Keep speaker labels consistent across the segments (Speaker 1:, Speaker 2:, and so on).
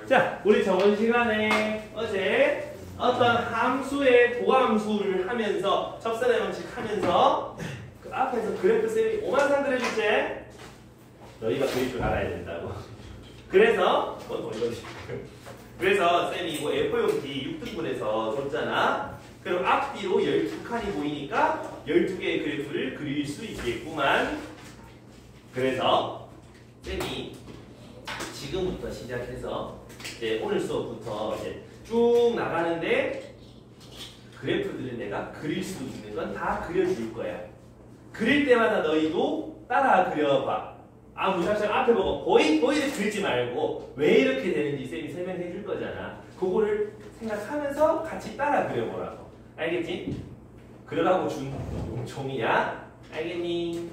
Speaker 1: 자, 우리 저번 시간에 어제 어떤 함수의 도함수를 하면서 접선의 방식 하면서 그 앞에서 그래프 쌤이 오만상 그려줄지 너희가 그릴 줄 알아야 된다고. 그래서 그래서 쌤이 이거 A4용 D 6등분해서 줬잖아. 그럼 앞뒤로 12칸이 보이니까 12개의 그래프를 그릴 수 있겠구만. 그래서 쌤이 지금부터 시작해서 이제 오늘 수업부터 이제 쭉 나가는데 그래프들을 내가 그릴 수 있는 건 다 그려줄 거야. 그릴 때마다 너희도 따라 그려봐. 무작정 앞에 보고 보이를 그리지 말고 왜 이렇게 되는지 쌤이 설명해 줄 거잖아. 그거를 생각하면서 같이 따라 그려보라고. 알겠지? 그러라고 준 종이야. 알겠니?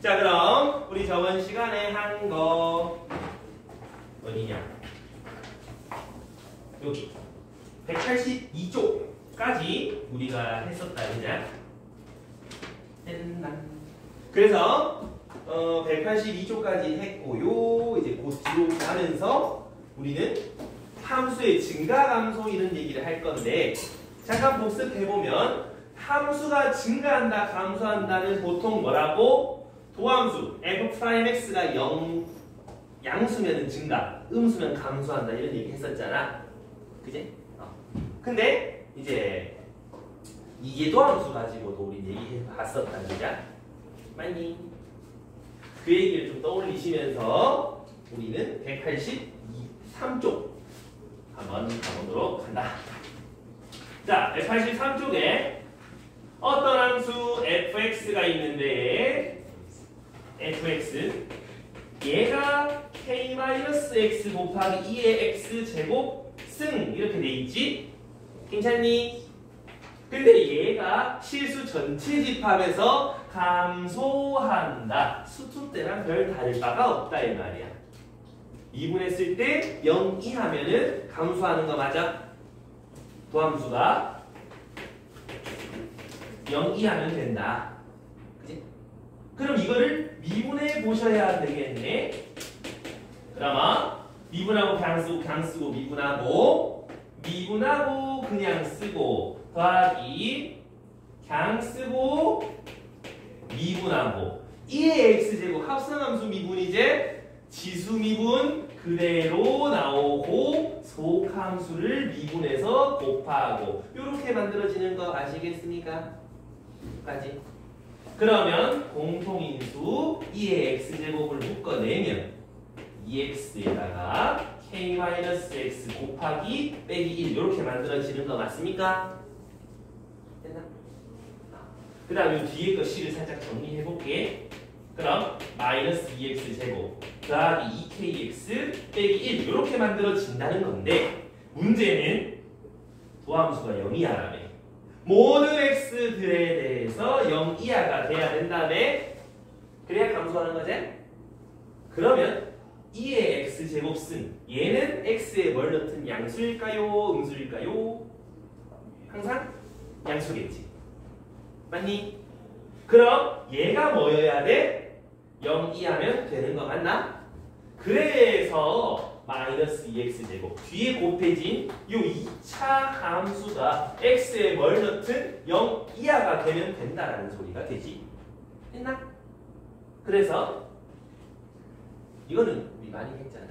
Speaker 1: 자, 그럼 우리 저번 시간에 한 거 어디냐? 여기 182쪽까지 우리가 했었다, 그죠? 그래서 182쪽까지 했고요. 이제 그 뒤로 가면서 우리는 함수의 증가 감소 이런 얘기를 할 건데 잠깐 복습해보면 함수가 증가한다, 감소한다는 보통 뭐라고? 도함수 f'x가 0 양수면 증가, 음수면 감소한다 이런 얘기 했었잖아. 그지? 근데 이제 이계도함수 가지고도 우리 얘기해봤었다, 그죠? 맞니? 그 얘기를 좀 떠올리시면서 우리는 183쪽 한번 가보도록 한다. 자, 183쪽에 어떤 함수 fx가 있는데 fx 얘가 k-x 곱하기 2의 x제곱 승 이렇게 돼 있지? 괜찮니? 근데 얘가 실수 전체 집합에서 감소한다. 수투 때랑 별 다를 바가 없다 이 말이야. 미분했을 때 0 이하면은 감소하는 거 맞아? 도함수가 0 이하면 된다. 그치? 그럼 이거를 미분해 보셔야 되겠네. 그러면 미분하고 그냥 쓰고 미분하고 그냥 쓰고 더하기 그냥 쓰고 미분하고 2의 x제곱 합성함수 미분 이제 지수 미분 그대로 나오고 속함수를 미분해서 곱하고 이렇게 만들어지는 거 아시겠습니까? 까지. 그러면 공통인수 2의 x제곱을 묶어내면 2x에다가 k-x 곱하기 빼기 1 이렇게 만들어지는 거 맞습니까? 됐나? 그 다음에 뒤에 거 C를 살짝 정리해볼게. 그럼 마이너스 2x제곱 더하기 2kx 빼기 1 이렇게 만들어진다는 건데 문제는 도함수가 0 이하라며. 모든 x들에 대해서 0 이하가 돼야 된다며. 그래야 감소하는 거지? 그러면 2의 x제곱 승 얘는 x에 뭘 넣든 양수일까요? 음수일까요? 항상 양수겠지. 맞니? 그럼 얘가 뭐여야 돼? 0 이하면 되는 거 맞나? 그래서 마이너스 2x제곱 뒤에 곱해진 요 2차 함수가 x에 뭘 넣든 0 이하가 되면 된다라는 소리가 되지. 했나? 그래서 이거는 우리 많이 했잖아.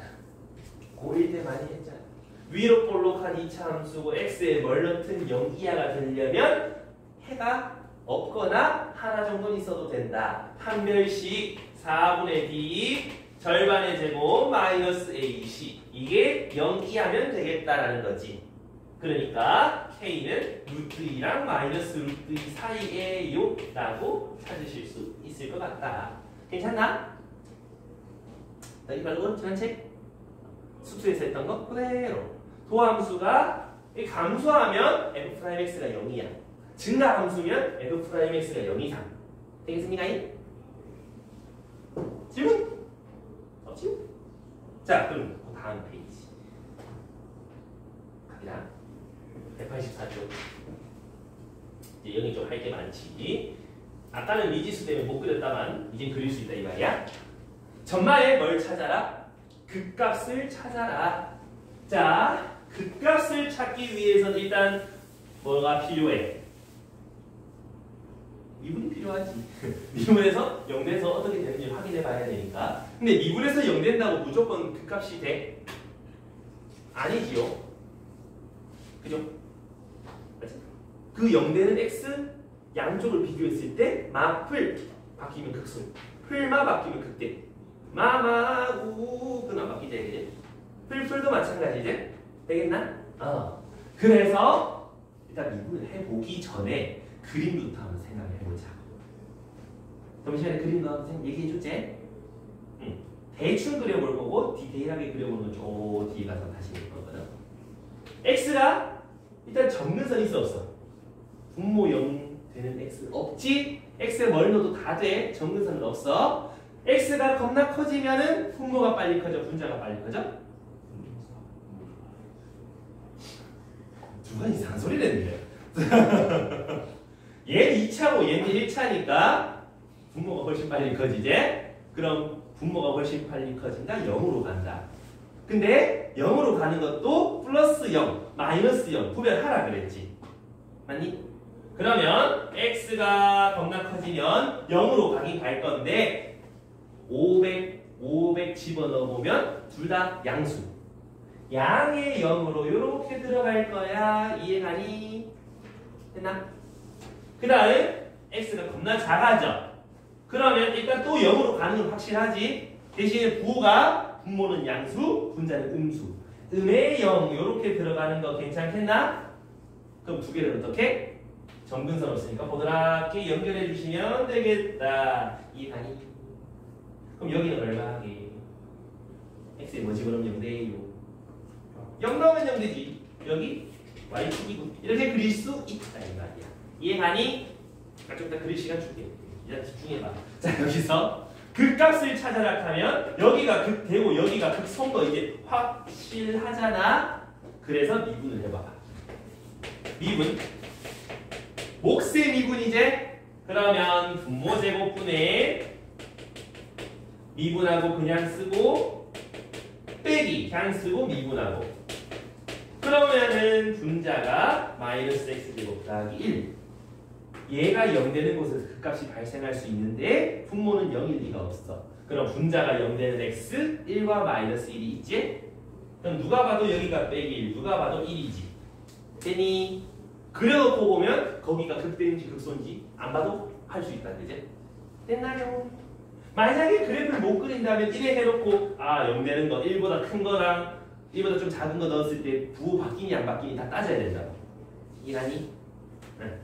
Speaker 1: 고1 때 많이 했잖아. 위로 볼록한 2차 함수고 x에 뭘 넣든 0 이하가 되려면 해가 없거나 하나 정도는 있어도 된다. 한 별씩 4분의 d 절반의 제곱 마이너스 ac 이게 0 이하면 되겠다라는 거지. 그러니까 k는 루트 2랑 마이너스 루트 2 사이에요 라고 찾으실 수 있을 것 같다. 괜찮나? 이 말고는 전체 수투에서 했던 거 그대로. 도함수가 감소하면 f'x가 0이야. 증가함수면 f'x가 0 이상. 되겠습니까? 질문? 없지? 자, 그럼 그 다음 페이지 갑니다. 184쪽. 이제 여기 좀 할 게 많지. 아까는 미지수 때문에 못 그렸다만 이젠 그릴 수 있다 이 말이야. 전마에 뭘 찾아라? 극값을 찾아라. 자, 극값을 찾기 위해서는 일단 뭐가 필요해? 미분이 필요하지. 미분에서 0돼서 어떻게 되는지 확인해 봐야 되니까. 근데 미분에서 0된다고 무조건 극값이 돼? 아니지요. 그죠? 맞지? 그 0되는 x 양쪽을 비교했을 때 마풀 바뀌면 극소, 풀마 바뀌면 극대. 마마우 그나 바뀌지, 그지? 풀풀도 마찬가지지? 되겠나? 그래서 일단 미분을 해보기 전에 그림부터 한번 생각해보자. 잠시만에 그림도 한번 얘기해줬지? 대충 그려볼 거고 디테일하게 그려보는 건 저 뒤에 가서 다시 볼 거거든. x가 일단 접근선 있어 없어? 분모 0 되는 x 없지? x에 뭘 넣어도 다 돼. 접근선은 없어. x가 겁나 커지면은 분모가 빨리 커져, 분자가 빨리 커져? 누가 이상한 소리를 했는데. 얘는 2차고 얘는 1차니까 분모가 훨씬 빨리 커지지? 그럼 분모가 훨씬 빨리 커진다? 0으로 간다. 근데 0으로 가는 것도 플러스 0, 마이너스 0 구별하라 그랬지. 맞니? 그러면 x가 겁나 커지면 0으로 가긴 갈 건데 500 집어넣어 보면 둘 다 양수. 양의 0으로 이렇게 들어갈 거야. 이해가니? 됐나? 그 다음 x가 겁나 작아져. 그러면 일단 또 0으로 가는 건 확실하지. 대신에 부호가 분모는 양수, 분자는 음수. 음의 0 이렇게 들어가는 거 괜찮겠나? 그럼 두 개를 어떻게? 점근선 없으니까 보드랍게 연결해 주시면 되겠다. 이해가니? 그럼 여기는 얼마 하게? x에 뭐 집어넣으면 0돼요. 0 넣으면 0 되지. 여기 y축이고 이렇게 그릴 수 있다 이 말이야. 이해가니? 좀 이따 그릴 시간 줄게. 일단 집중해봐. 자, 여기서 극값을 찾아라 하면 여기가 극되고 여기가 극소인 거 이제 확실하잖아. 그래서 미분을 해봐. 미분. 몫의 미분이제? 그러면 분모 제곱분의 미분하고 그냥 쓰고 빼기 그냥 쓰고 미분하고 그러면은 분자가 마이너스 x제곱 더하기 1. 얘가 0 되는 곳에서 극값이 발생할 수 있는데 분모는 0일 리가 없어. 그럼 분자가 0 되는 x 1과 마이너스 1이 있지? 그럼 누가 봐도 여기가 빼기 1, 누가 봐도 1이지. 되니? 그려놓고 보면 거기가 극대인지 극소인지 안 봐도 할 수 있다. 그지? 됐나요? 만약에 그래프를 못 그린다면 1에 해놓고 0 되는 거 1보다 큰 거랑 1보다 좀 작은 거 넣었을 때 부호 바뀌니 안 바뀌니 다 따져야 된다고. 이해하니? 응.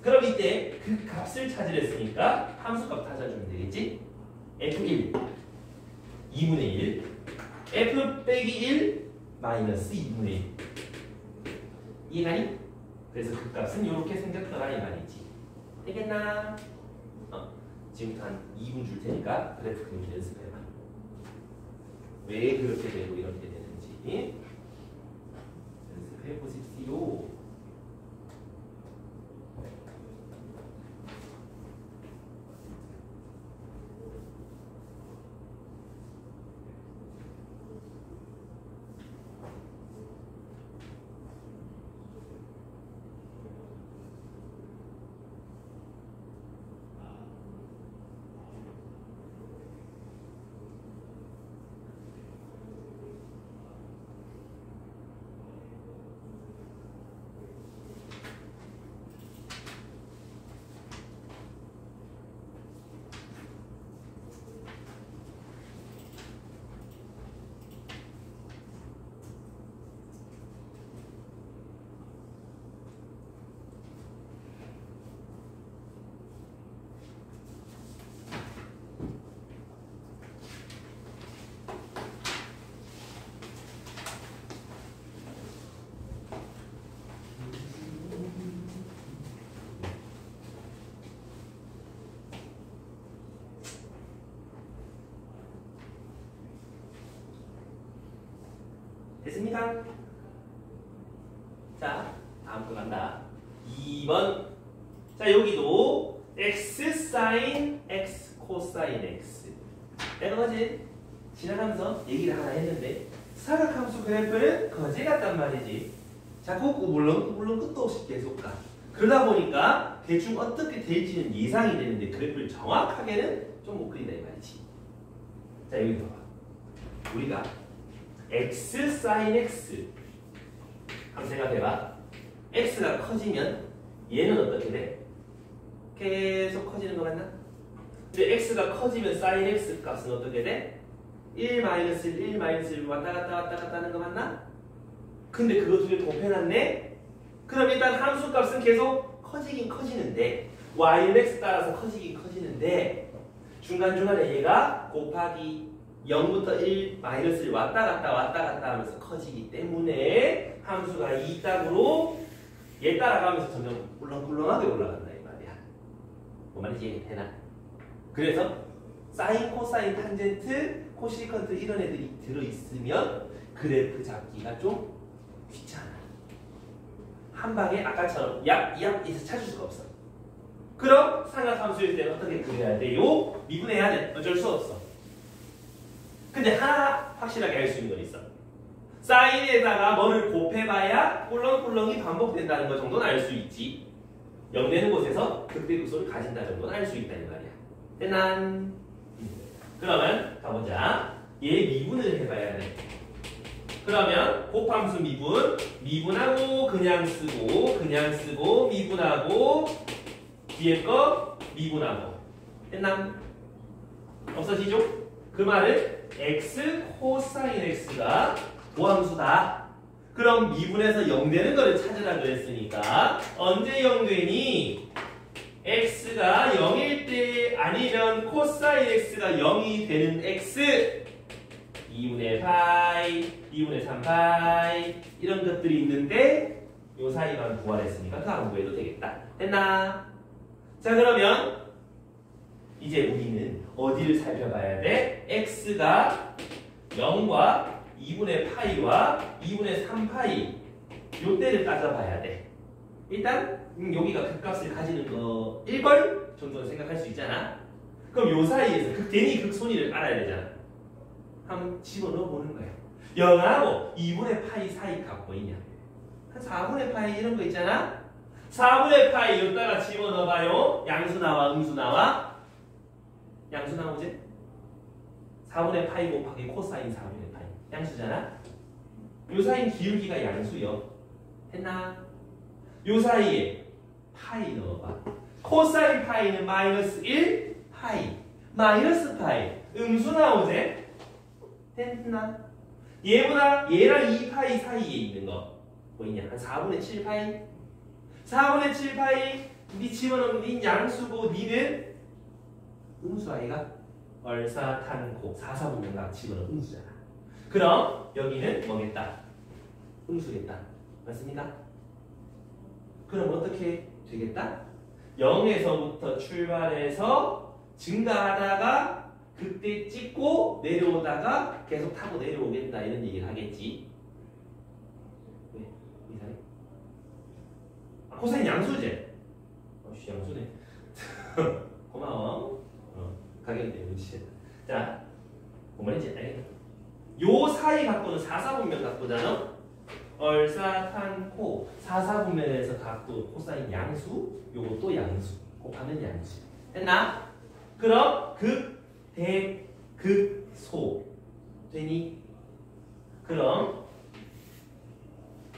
Speaker 1: 그럼 이때 그 값을 찾으랬으니까 함수값 찾아주면 되겠지? F1 2분의 1 F 빼기 1 마이너스 2분의 1 이해가니? 그래서 그 값은 이렇게 생겼더라 이 말이지. 되겠나? 지금부터 한 2분 줄 테니까 그래프 그림 연습해봐. 왜 그렇게 되고 이렇게 되는지 연습해 보십시오. 됐습니까? 자, 다음 거 간다. 2번. 자, 여기도 x 사인 x 코사인 x. 내가 어제 지나가면서 얘기를 하나 했는데 사각함수 그래프는 거지 같단 말이지. 자꾸 물론 끝도 없이 계속 가. 그러다 보니까 대충 어떻게 될지는 예상이 되는데 그래프를 정확하게는 좀 못 그린다 이 말이지. 자 여기 봐봐. 우리가 x sin x 한번 생각해봐. x가 커지면 얘는 어떻게 돼? 계속 커지는 거 맞나? 근데 x가 커지면 sin x 값은 어떻게 돼? 1 마이너스 1 마이너스 1 왔다 갔다 하는 거 맞나? 근데 그거 두 개 곱해놨네? 그럼 일단 함수 값은 계속 커지긴 커지는데 y는 x 따라서 커지긴 커지는데 중간중간에 얘가 곱하기 0부터 1 마이너스 1 왔다 갔다 하면서 커지기 때문에 함수가 이 짝으로 얘 따라가면서 점점 꿀렁꿀렁하게 올라간다 이 말이야. 뭔 말인지 이해되나? 그래서 사인, 코사인, 탄젠트, 코시컨트 이런 애들이 들어있으면 그래프 잡기가 좀 귀찮아. 한 방에 아까처럼 얍 해서 찾을 수가 없어. 그럼 삼각함수일 때는 어떻게 그려야 돼요? 미분해야 돼. 어쩔 수 없어. 근데 하나 확실하게 알 수 있는 건 있어. 사인에다가 뭐를 곱해봐야 꿀렁꿀렁이 반복된다는 거 정도는 알 수 있지. 0 되는 곳에서 극대극소를 가진다 정도는 알 수 있다는 말이야. 대난. 그러면 가보자. 얘 미분을 해봐야 돼. 그러면 곱함수 미분하고 그냥 쓰고 미분하고 뒤에 거 미분하고 됐나? 없어지죠? 그 말은 x 코사인 x가 도함수다. 그럼 미분해서 0 되는 거를 찾으라 그랬으니까 언제 0 되니? x가 0일 때 아니면 코사인 x가 0이 되는 x 2분의 파이, 2분의 3 파이 이런 것들이 있는데 요 사이만 구하랬으니까 그 안 구해도 되겠다. 됐나? 자 그러면 이제 우리는 어디를 살펴봐야 돼? x가 0과 2분의 파이와 2분의 3 파이 요때를 따져봐야 돼. 일단 여기가 극값을 가지는 거 1걸 정도는 생각할 수 있잖아. 그럼 요 사이에서 극대니 극손이를 알아야 되잖아. 한번 집어넣어 보는 거야. 0하고 2분의 파이 사이 값 보이냐? 한 4분의 파이 이런 거 있잖아? 4분의 파이 여기다가 집어넣어봐요. 양수 나와 음수 나와? 양수 나오지? 4분의 파이 곱하기 코사인 4분의 파이 양수잖아? 요 사이는 기울기가 양수요. 했나? 요 사이에 파이 넣어봐. 코사인 파이는 마이너스 1 파이 마이너스 파이 음수 나오지? 됐나? 얘랑 2파이 사이에 있는 거 보이냐? 한 4분의 7파이 4분의 7파이 니 집어넣으면 니 양수고 니는 음수 아이가? 얼사탄고 4사분면각 집어넣으면 음수잖아. 그럼 여기는 뭐겠다? 음수겠다. 맞습니까? 그럼 어떻게 되겠다? 0에서부터 출발해서 증가하다가 그때 찍고 내려오다가 계속 타고 내려오겠다 이런 얘기를 하겠지. 왜? 이상해? 아, 코사인 양수제. 어씨 양수네. 고마워. 가격이 때문에 자, 뭔 말인지 알겠다. 요 사이 각도는 4사분면 각도잖아. 얼사탄코 4사분면에서 각도 코사인 양수 요것도 양수 곱하면 양수 됐나? 그럼 대극소 되니? 그럼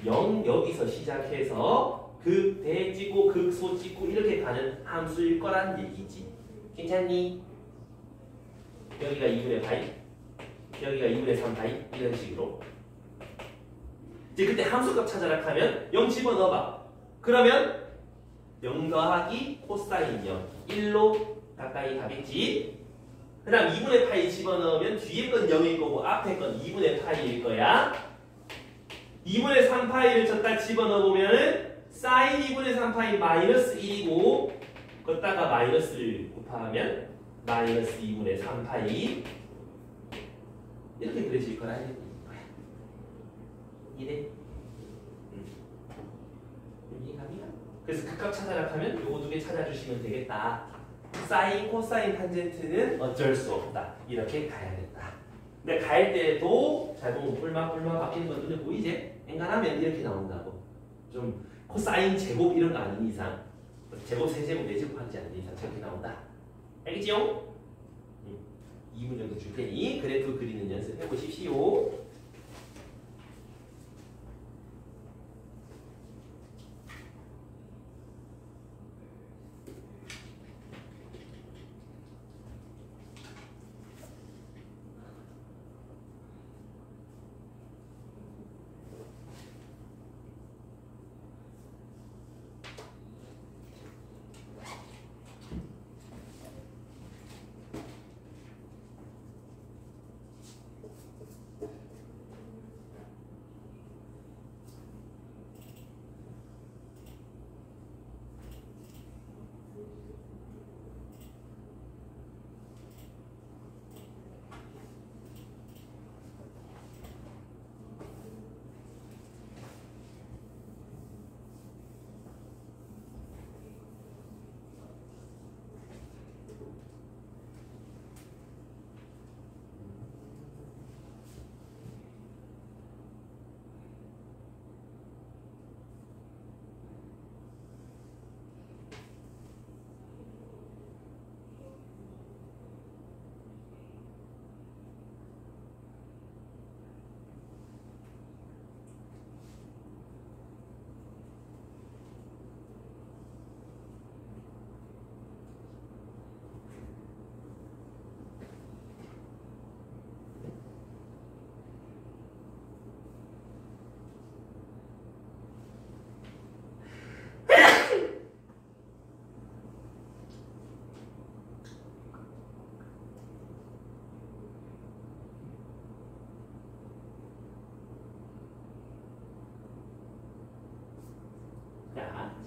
Speaker 1: 0 여기서 시작해서 극대 찍고 극소 찍고 이렇게 가는 함수일 거란 얘기지. 괜찮니? 여기가 2분의 파이 여기가 2분의 3 파이 이런 식으로 이제 그때 함수값 찾아라 하면 0 집어넣어봐. 그러면 0 더하기 코사인 0 1로 가까이 가겠지. 그 다음 2분의 파이 집어넣으면 뒤에 건 0일 거고 앞에 건 2분의 파이일 거야. 2분의 3파이를 저기다 집어넣어보면은 사인 2분의 3파이 마이너스 1이고 걷다가 마이너스를 곱하면 마이너스 2분의 3파이 이렇게 그려질 거라 거야. 이래? 이해가미가? 그래서 극값 찾아라 하면 요거 두 개 찾아주시면 되겠다. 사인, 코사인, 탄젠트는 어쩔 수 없다. 이렇게 가야겠다. 근데 갈 때도 잘 보면 뿔막 바뀌는 건 눈에 보이지? 엔간하면 이렇게 나온다고. 좀 코사인 제곱 이런 거 아닌 이상, 제곱, 세제곱, 네제곱 하지 않는 이상 저렇게 나온다. 알겠지요? 2분 정도 줄 테니 그래프 그리는 연습 해보십시오.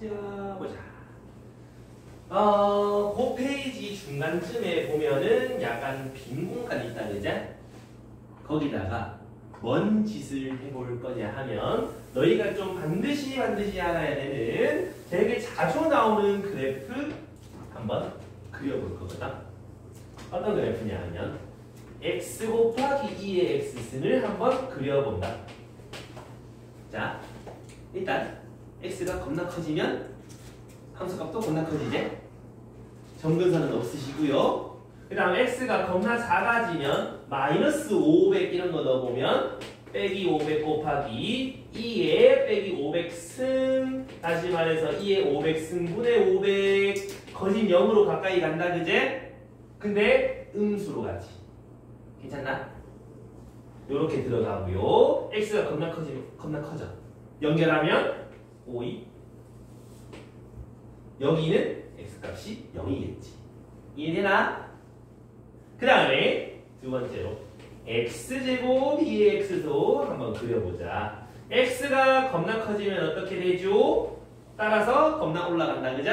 Speaker 1: 자, 보자. 그 페이지 중간쯤에 보면은 약간 빈 공간이 있다, 그죠? 거기다가 뭔 짓을 해볼 거냐 하면 너희가 좀 반드시 알아야 되는 되게 자주 나오는 그래프 한번 그려볼 거거든. 어떤 그래프냐 하면 x 곱하기 2의 x승을 한번 그려본다. 자, 일단 x가 겁나 커지면 함수값도 겁나 커지지? 점근선은 없으시고요. 그 다음 x가 겁나 작아지면 마이너스 500 이런 거 넣어보면 빼기 500 곱하기 2에 빼기 500승, 다시 말해서 2에 500승분의 500 거진 0으로 가까이 간다, 그제? 근데 음수로 가지. 괜찮나? 요렇게 들어가고요. x가 겁나 커져. 연결하면 5, 2. 여기는 x값이 0이겠지. 이해되나? 그 다음에 두 번째로 x제곱 2의 x도 한번 그려보자. x가 겁나 커지면 어떻게 되죠? 따라서 겁나 올라간다, 그죠?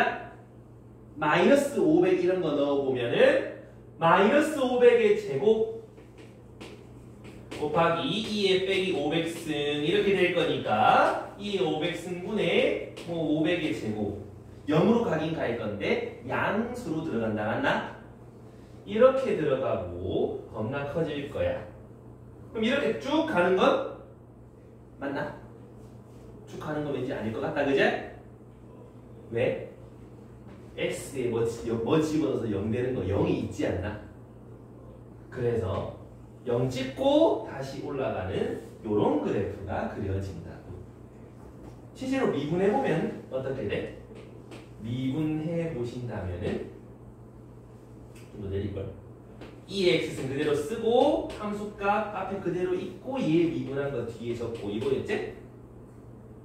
Speaker 1: 마이너스 500 이런 거 넣어보면은 마이너스 500의 제곱 곱하기 2에 빼기 500승 이렇게 될 거니까 2의 500승분의 500의 제곱 0으로 가긴 갈 건데 양수로 들어간다, 맞나? 이렇게 들어가고 겁나 커질 거야. 그럼 이렇게 쭉 가는 건 맞나? 쭉 가는 건 왠지 아닐 것 같다, 그제? 왜? x에 뭐 집어넣어서 0 되는 거 0이 있지 않나? 그래서 0 찍고 다시 올라가는 요런 그래프가 그려진다고. 실제로 미분해보면 어떻게 돼? 미분해 보신다면은 좀 더 내릴걸. 2의 x승 그대로 쓰고 함수값 앞에 그대로 있고 얘 미분한 거 뒤에 적고 이거였지?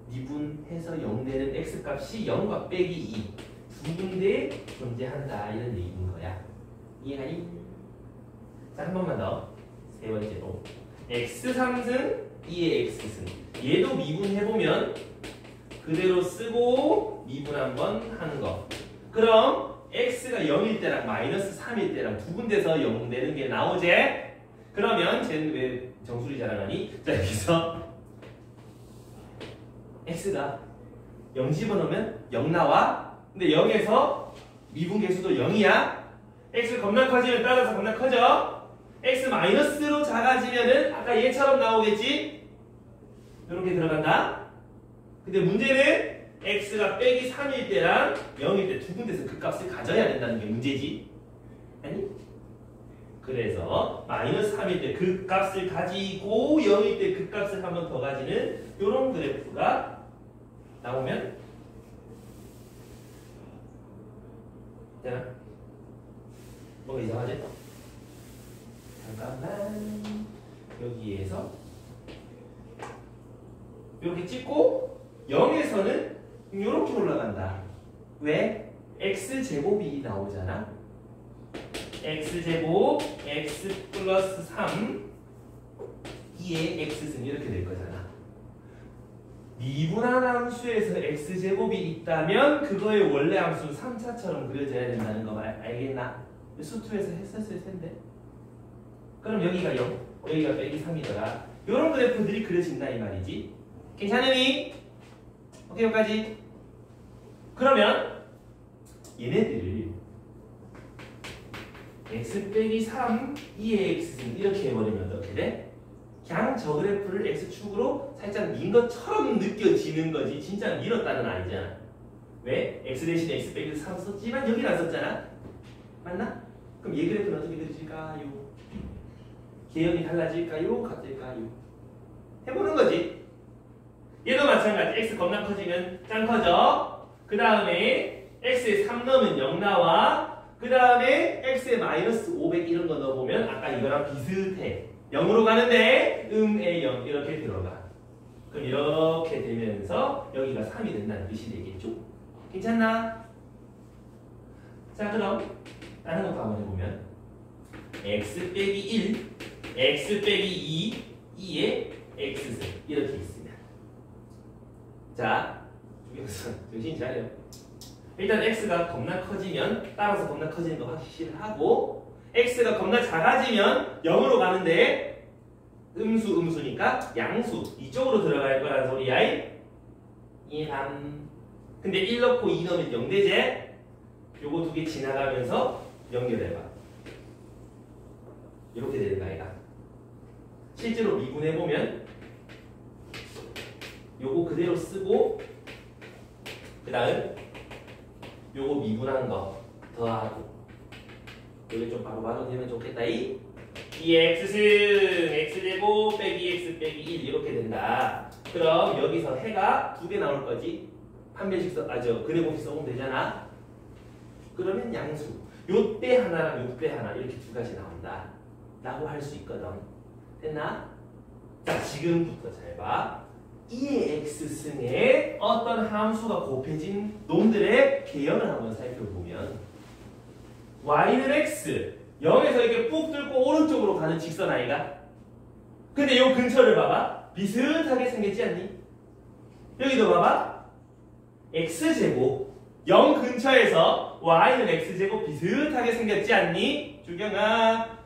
Speaker 1: 미분해서 0 되는 x값이 0과 빼기 2 두 군데 존재한다 이런 얘기인 거야. 이해가니? 자, 한 번만 더. 세 번째로 x3승 2의 x승 얘도 미분해보면 그대로 쓰고 미분 한번 하는 거. 그럼 x가 0일 때랑 마이너스 3일 때랑 두 군데서 0 되는 게 나오지? 그러면 쟤는 왜 정수리 자랑하니? 자, 여기서 x가 0 집어넣으면 0 나와. 근데 0에서 미분 개수도 0이야. x 겁나 커지면 따라서 겁나 커져. x 마이너스로 작아지면은 아까 얘처럼 나오겠지? 이렇게 들어간다. 근데 문제는 x가 빼기 3일 때랑 0일 때 두 군데서 그 값을 가져야 된다는 게 문제지. 아니? 그래서 마이너스 3일 때 그 값을 가지고 0일 때 그 값을 한 번 더 가지는 이런 그래프가 나오면 되나? 뭐가 이상하지? 잠깐만. 여기에서 이렇게 찍고 0에서는 이렇게 올라간다. 왜? x제곱이 나오잖아. x제곱 x 플러스 3 2의 x승 이렇게 될 거잖아. 미분한 함수에서 x제곱이 있다면 그거의 원래 함수는 3차처럼 그려져야 된다는 거 알겠나? 수투에서 했었을 텐데. 그럼 여기가 0, 여기가 빼기 3이더라. 이런 그래프들이 그려진다 이 말이지. 괜찮으니? 오케이, 여기까지. 그러면 얘네들을 x 빼기 3, 2의 x승 이렇게 해버리면 어떻게 돼? 그냥 저 그래프를 x축으로 살짝 민 것처럼 느껴지는 거지 진짜 밀었다는 아니잖아. 왜? x 대신에 x 빼기 3 썼지만 여기는 안 썼잖아. 맞나? 그럼 얘 그래프는 어떻게 그려질까요? 개형이 달라질까요? 같을까요? 해보는 거지. 얘도 마찬가지. x 겁나 커지면 짱 커져. 그 다음에 x에 3 넣으면 0 나와. 그 다음에 x에 마이너스 500 이런 거 넣어보면 아까 이거랑 비슷해. 0으로 가는데 에 0 이렇게 들어가. 그럼 이렇게 되면서 여기가 3이 된다는 뜻이 되겠죠? 괜찮나? 자, 그럼 다른 것도 한번 해보면 x 빼기 1, x 빼기 2, 2의 x승 이렇게 있으면 자, 여기서 정신 차려. 일단 x가 겁나 커지면 따라서 겁나 커지는 거 확실하고 x가 겁나 작아지면 0으로 가는데 음수니까 양수 이쪽으로 들어갈 거라는 소리야. 2, 3. 근데 1 넣고 2 넣으면 0 되지? 요거 두 개 지나가면서 연결해봐. 이렇게 되는 거 아이가? 실제로 미분해보면 요거 그대로 쓰고 그 다음 요거 미분한 거 더하고 이게 좀 바로바로 되면 좋겠다. 이 x승 x제곱 빼기 x 빼기 1 이렇게 된다. 그럼 여기서 해가 두 개 나올 거지. 판별식 그래보식 써보면 되잖아. 그러면 양수 요때 하나랑 요때 하나 이렇게 두 가지 나온다 라고 할 수 있거든. 됐나? 자, 지금부터 잘 봐. 2의 x승에 어떤 함수가 곱해진 놈들의 개형을 한번 살펴보면 y는 x 0에서 이렇게 꾹 뚫고 오른쪽으로 가는 직선 아이가? 근데 요 근처를 봐봐. 비슷하게 생겼지 않니? 여기도 봐봐. x제곱 0 근처에서 y는 x제곱 비슷하게 생겼지 않니? 주경아.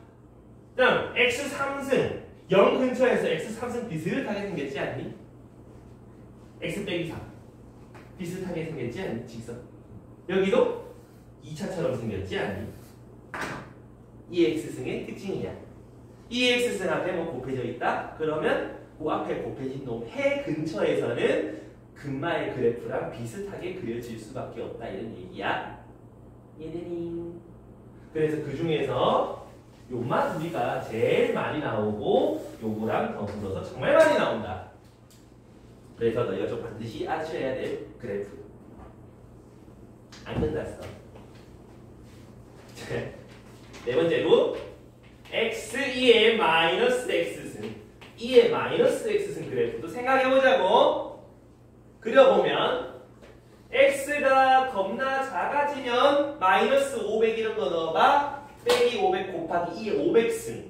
Speaker 1: 그럼 x3승 0 근처에서 x3승 비슷하게 생겼지 않니? x 빼기 3 비슷하게 생겼지 않니? 직선. 여기도 2차처럼 생겼지 않니? 이 x승의 특징이야. 이 x승 앞에 뭐 곱해져 있다? 그러면 그 앞에 곱해진 놈 해 근처에서는 근마의 그래프랑 비슷하게 그려질 수밖에 없다 이런 얘기야. 얘네는 그래서 그 중에서 요만 우리가 제일 많이 나오고 요거랑 더불어서 정말 많이 나온다. 그래서 너희가 좀 반드시 아셔야 될 그래프. 안 끝났어. 네 번째로 x2의 마이너스 x승 2의 마이너스 x승 그래프도 생각해보자고. 그려보면 x가 겁나 작아지면 마이너스 500 이런 거 넣어봐. 빼기 500 곱하기 2의 500승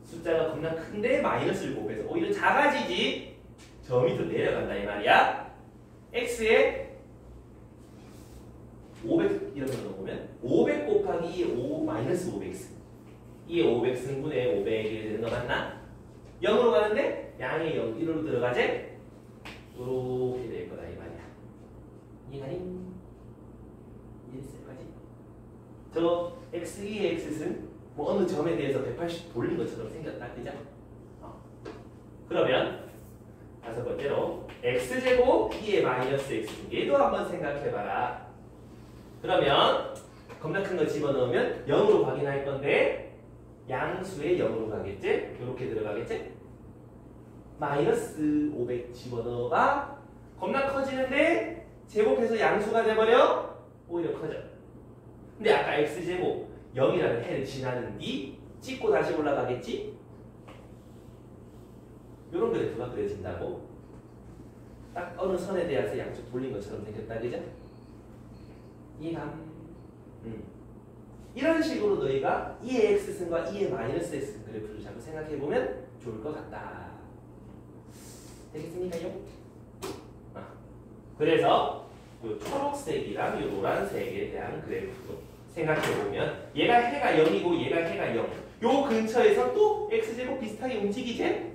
Speaker 1: 숫자가 겁나 큰데 마이너스를 곱해서 오히려 작아지지. 저 밑으로 내려간다 이 말이야. x에 500 이런 거 넣어보면 500 곱하기 2의 마이너스 500승 2의 500승분의 500이 되는 거 맞나? 0으로 가는데 양의 0 1로 들어가지? 요렇게 될 거다 이 말이야. 이해가니? 이해했을까지? 저 x2의 x승 뭐 어느 점에 대해서 180 돌린 것처럼 생겼다. 그죠? 그러면 다섯 번째로 x제곱 2의 마이너스 x 얘도 한번 생각해봐라. 그러면 겁나 큰 거 집어넣으면 0으로 확인할 건데 양수에 0으로 가겠지? 이렇게 들어가겠지? 마이너스 500 집어넣어봐. 겁나 커지는데 제곱해서 양수가 돼버려? 오히려 커져. 근데 아까 x제곱 0이라는 해를 지나는 뒤 찍고 다시 올라가겠지? 이런 그래프가 그려진다고. 딱 어느 선에 대해서 양쪽 돌린 것처럼 생겼다. 그죠? 이해감? 이런 식으로 너희가 2의 x승과 2의 마이너스 x승 그래프를 자꾸 생각해보면 좋을 것 같다. 되겠습니까요? 그래서 이 초록색이랑 이 노란색에 대한 그래프 생각해보면 얘가 해가 0이고 얘가 해가 0. 요 근처에서 또 x제곱 비슷하게 움직이지?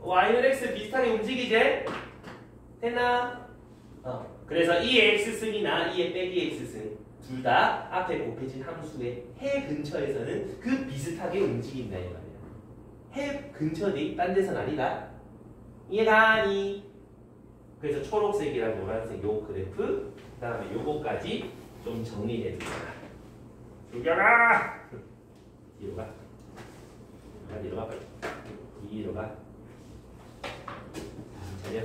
Speaker 1: y는 x 비슷하게 움직이지? 됐나? 그래서 2의 x승이나 2의 빼기 x승 둘 다 앞에 곱해진 함수의 해 근처에서는 그 비슷하게 움직인다 이 말이야. 해 근처지 딴 데서는 아니다. 이해가니? 그래서 초록색이랑 노란색 요 그래프 그 다음에 요거까지 좀 정리해두자. 죽여라! 뒤로 가. 뒤로 가 빨리. 뒤로 가. 자려.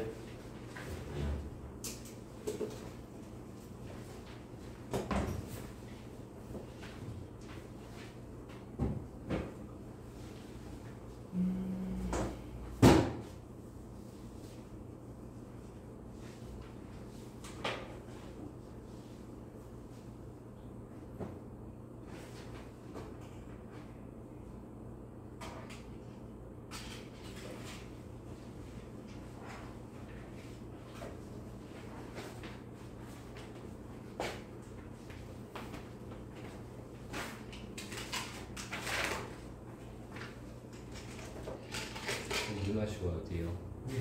Speaker 2: 물 마시고 와도 돼요.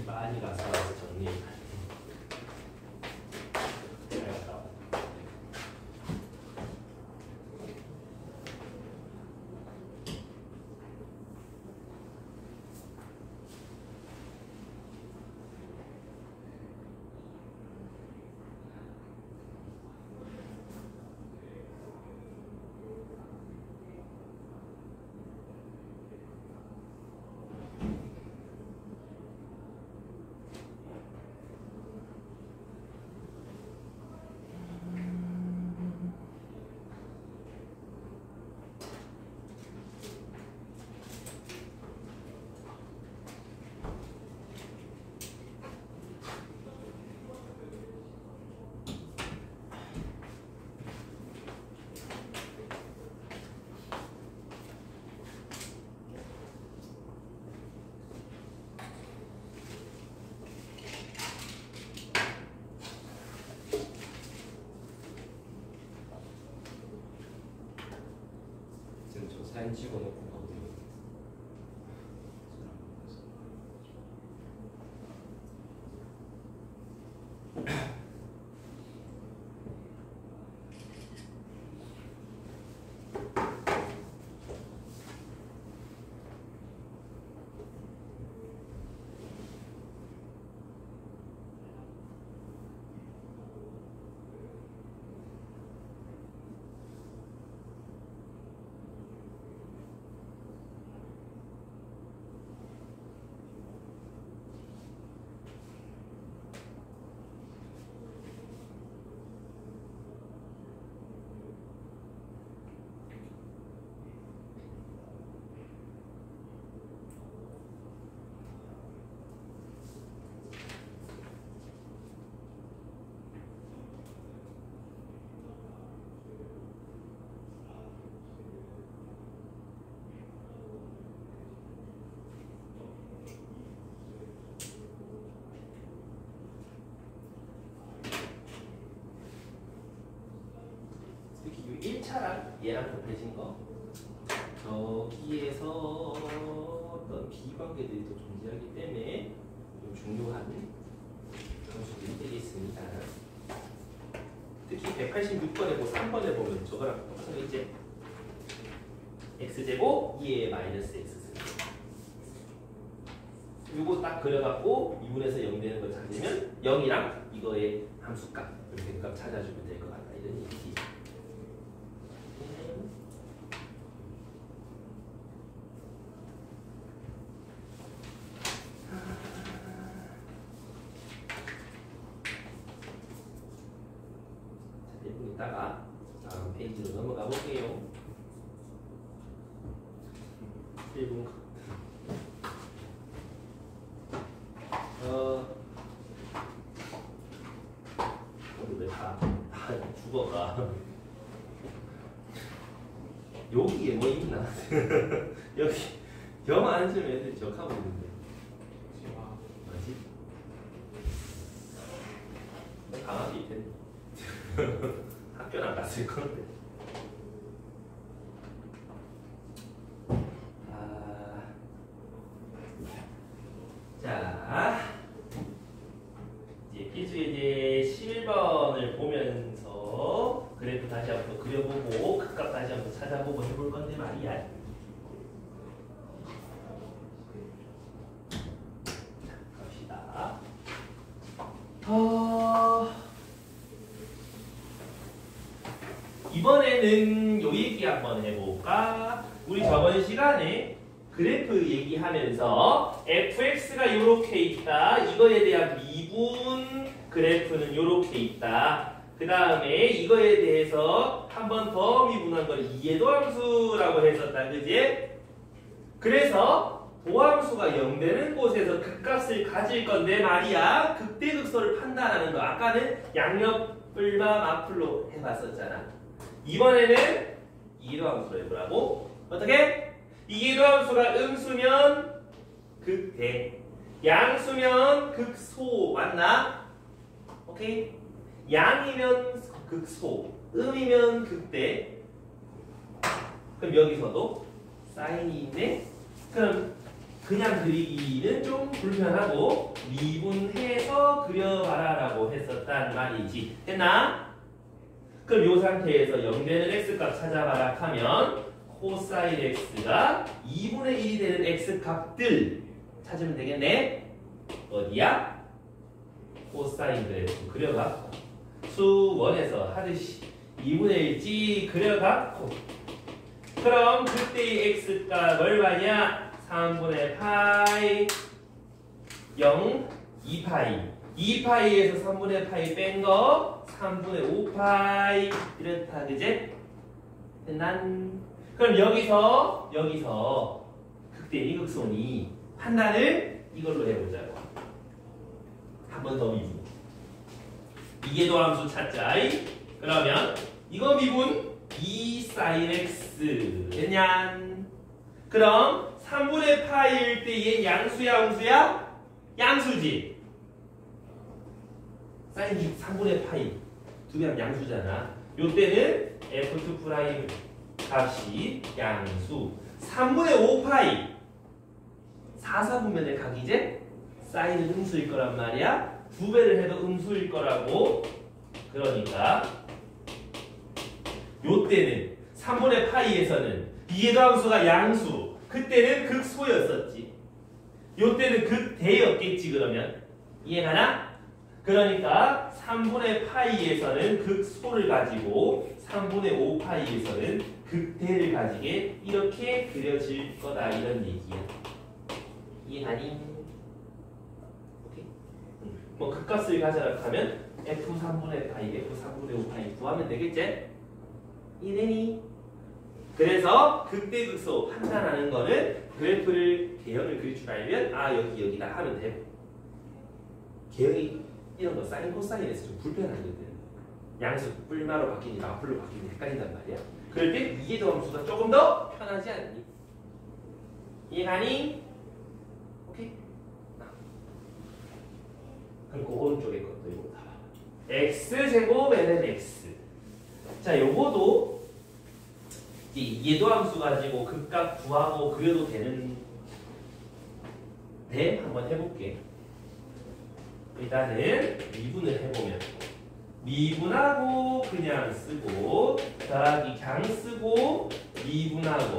Speaker 1: 많이 가서 정리.
Speaker 2: 지금 저 사진 찍어놓고 가보세요.
Speaker 1: 특히 이 1차랑 얘랑 곱해진 거 저기에서 어떤 비관계들이 또 존재하기 때문에 좀 중요한 함수들이 되겠습니다. 특히 186번에 뭐 3번에 보면 저거랑 똑같은 거 있지? x제곱 2의 마이너스 x. 요거 딱 그려갖고 미분에서 0 되는 걸 찾으면 0이랑 이거의 함수값 이렇게 값 찾아주면 될 것 같다 이런 얘기지. 자, 1분 있다가 다음 페이지로 넘어가 볼게요. 1분 오늘 다 죽어가. 여기에 뭐 있나? 여기 겸 앉으면 애들 적하고 있는데. 뭐지? 강아지 있대. 학교는 안 갔을 건데. 자, 이제 필수의 이제 11번을 보면서 그래프 다시 한번 그려보고 극값 다시 한번 찾아보고 해볼 건데 말이야. 자, 갑시다. 이번에는 요 얘기 한번 해볼까? 우리 저번 시간에 그래프 얘기하면서 fx가 이렇게 있다. 이거에 대한 미분 그래프는 이렇게 있다. 그 다음에 이거에 대해서 한 번 더 미분한 걸 이해도함수라고 했었다. 그지? 그래서 도함수가 0 되는 곳에서 극값을 가질 건데 말이야. 극대극소를 판단하는 거. 아까는 양옆을마 마플로 해봤었잖아. 이번에는 이해도함수로 해보라고. 어떻게? 이해도함수가 음수면 극대, 양수면 극소. 맞나? 오케이? 양이면 극소, 음이면 극대. 그럼 여기서도 사인이 있네? 그럼 그냥 그리기는 좀 불편하고 미분해서 그려봐라 라고 했었단 말이지. 됐나? 그럼 이 상태에서 0 되는 x값 찾아봐라 하면 코사인 x가 2분의 1이 되는 x값들 찾으면 되겠네. 어디야? 코사인 그래프 그려갖고 수원에서 하듯이 2분의 1찌 그려갖고 그럼 그때의 x값 얼마냐? 3분의 파이 0, 2파이 2파이에서 3분의 파이 뺀 거 3분의 5파이 이렇다. 그제? 난 그럼 여기서 극대니 극소니 판단을 이걸로 해보자고. 한 번 더 미분. 이해도함수 찾자. 그러면 이거 미분 2 sin x 됐냐? 그럼 3분의 파이일 때 얘 양수야 음수야? 양수지. sin 3분의 파이 두 개 하면 양수잖아. 요 때는 f2' 값이 양수 3분의 5파이 4사분면의 각이제 사인은 음수일 거란 말이야. 2배를 해도 음수일 거라고. 그러니까 요 때는 3분의 파이에서는 이해도함수가 양수 그때는 극소였었지. 요 때는 극대였겠지. 그러면 이해가나? 그러니까 3분의 파이에서는 극소를 가지고 3분의 5파이에서는 극대를 가지게 이렇게 그려질 거다 이런 얘기야. 이해하니? 오케이. 뭐 극값을 가져라 하면 f3분의 파이, f3분의 5파이 구하면 되겠지? 이해되니? 그래서 극대 극소 판단하는 거는 그래프를 개형을 그릴 줄 알면 아 여기다 하면 되고 개형이 이런 거 사인 코사인에서 좀 불편하거든. 양수 뿔마로 바뀌니 마플로 바뀌니 헷갈린단 말이야. 그럴 때 이해도함수가 조금 더 편하지 않니? 이해가니? 오케이? 그리고 오른쪽에 것도 이거 다 봐. x제곱 ln x. 자, 요거도 이제 이해도함수 가지고 극값 구하고 그려도 되는데 한번 해볼게. 일단은 미분을 해보면 미분하고 그냥 쓰고 더하기 그냥 쓰고 미분하고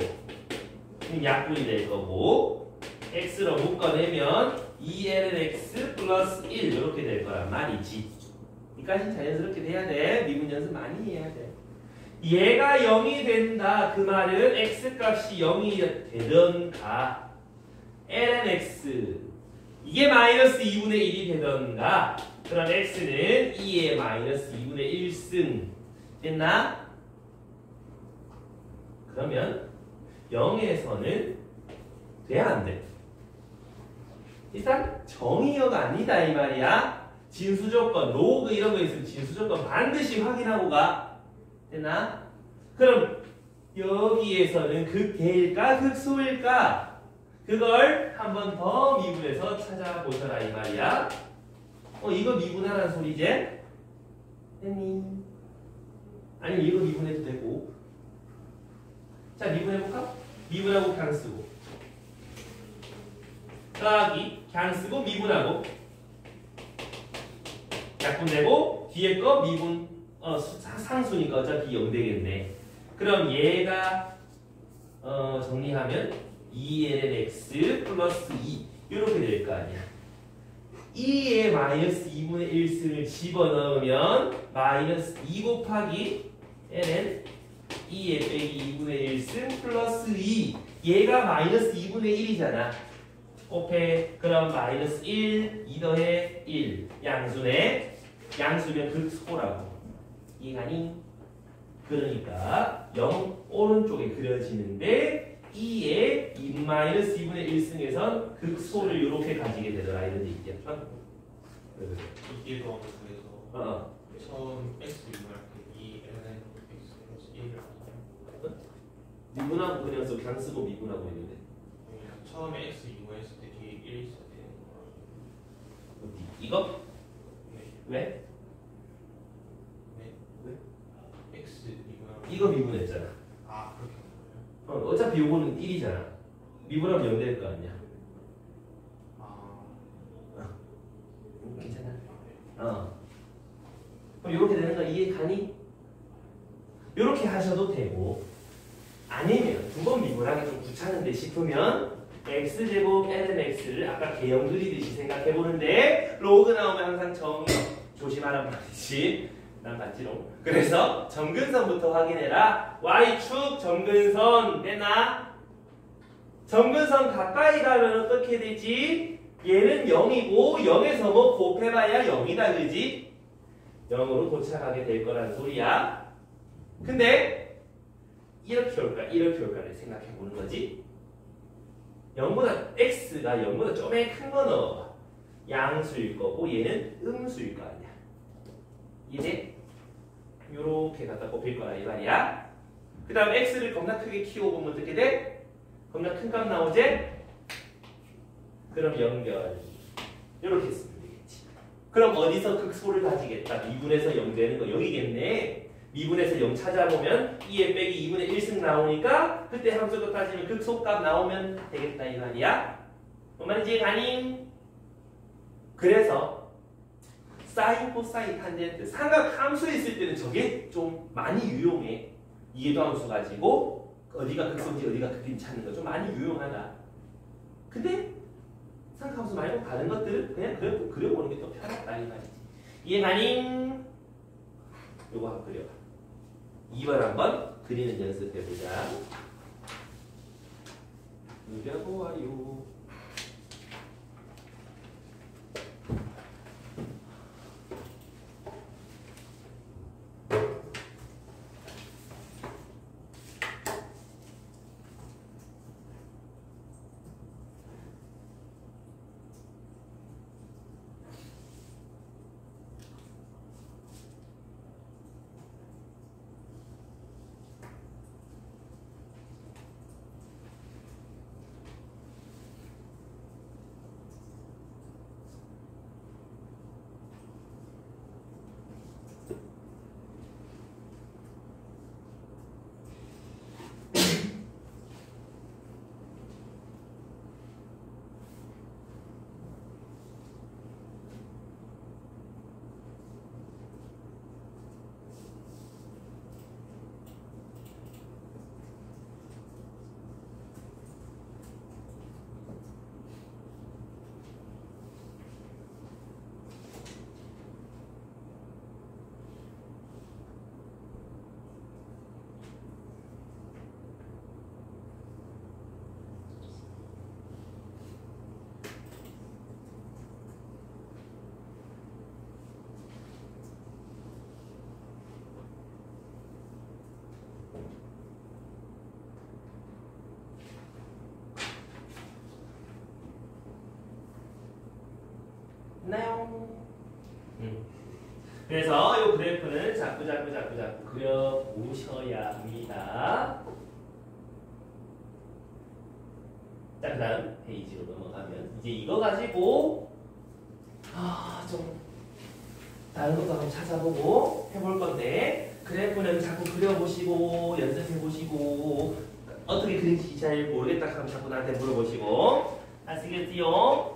Speaker 1: x는 약분이 될 거고 x로 묶어내면 2ln x 플러스 1 이렇게 될 거란 말이지. 이까지 자연스럽게 돼야 돼. 미분 연습 많이 해야 돼. 얘가 0이 된다. 그 말은 x값이 0이 되던가 ln x 이게 마이너스 2분의 1이 되던가 그럼 x는 2의 마이너스 2분의 1승 됐나? 그러면 0에서는 돼야 안 돼. 일단 정의어가 아니다 이 말이야. 진수조건, 로그 이런 거 있으면 진수조건 반드시 확인하고 가. 됐나? 그럼 여기에서는 극대일까 극소일까? 그걸 한 번 더 미분해서 찾아보셔라 이 말이야. 이거 미분하라는 소리지? 됐니? 아니면 이거 미분해도 되고. 자 미분해볼까? 미분하고 그냥 쓰고 더하기 그냥 쓰고 미분하고 약분되고 뒤에 거 미분 상수니까 어차피 0 되겠네. 그럼 얘가 정리하면 2ln x 플러스 2 이렇게 될 거 아니야. 2에 마이너스 2분의 1승을 집어넣으면 마이너스 2 곱하기 ln 2에 빼기 2분의 1승 플러스 2 얘가 마이너스 2분의 1이잖아. 곱해 그럼 마이너스 1 2 더해 1 양수네. 양수면 극소라고 이해가니? 그러니까 0 오른쪽에 그려지는데 2에 2 마이너스 2분의 1승에선 극소를 이렇게 가지게 되더라 이런 얘기였죠.
Speaker 3: 이게 더하고 그래서 처음 x 미분할 때 2ln x 플러스 1을 하잖아요.
Speaker 1: 미분하고 그냥 써 그냥 쓰고 미분하고 있는데
Speaker 3: 처음에 x 미분했을 때 뒤에 1 있어야 되는 거예요.
Speaker 1: 어디? 이거?
Speaker 3: 네.
Speaker 1: 왜?
Speaker 3: 네.
Speaker 1: 왜?
Speaker 3: x 미분하고
Speaker 1: 이거 미분했잖아.
Speaker 3: 아 그렇게 한 거예요?
Speaker 1: 어차피 요거는 1이잖아. 미분하면 0 될 거 아니야.
Speaker 3: 아
Speaker 1: 괜찮아. 그럼 이렇게 되는 거 이해 가니? 이렇게 하셔도 되고 아니면 두 번 미분하기 좀 귀찮은데 싶으면 x제곱 ln x를 아까 개형 그리듯이 생각해 보는데 로그 나오면 항상 정의 조심하란 말이지. 난 봤지롱. 그래서 점근선부터 확인해라. y축 점근선 됐나? 점근선 가까이 가면 어떻게 되지? 얘는 0이고 0에서 뭐 곱해봐야 0이다 그지? 0으로 도착하게 될 거라는 소리야. 근데 이렇게 올까 이렇게 올까를 생각해 보는 거지. 0보다 x가 0보다 좀 큰 거는 양수일 거고 얘는 음수일 거 아니야. 이제 요렇게 갖다 곱힐 거라 이 말이야. 그 다음 x를 겁나 크게 키워보면 어떻게 돼? 겁나 큰 값 나오지? 그럼 연결 이렇게 쓰면 되겠지. 그럼 어디서 극소를 가지겠다? 미분에서 0 되는 거 여기겠네. 미분에서 0 찾아보면 2에 빼기 2분의 1승 나오니까 그때 함수도 따지면 극소값 나오면 되겠다 이 말이야. 뭔 말인지 가님? 그래서 사인, 코사인, 탄젠트 삼각 함수 있을 때는 저게 좀 많이 유용해. 이해도 함수 가지고 어디가 극소인지 어디가 극인지 찾는 거 좀 많이 유용하다. 근데 삼각함수 말고 다른 것들은 그냥 그려보는 게 더 편하다 이 말이지. 이해 가님? 요거 한번 그려봐. 2번 한번 그리는 연습해보자. 그려보아요. 됐나요? 그래서 이 그래프는 자꾸 그려보셔야 합니다. 자, 그 다음 페이지로 넘어가면 이제 이거 가지고 좀 다른 것도 한번 찾아보고 해볼 건데, 그래프는 자꾸 그려보시고 연습해보시고 어떻게 그린지 잘 모르겠다 하면 자꾸 나한테 물어보시고. 아시겠지요?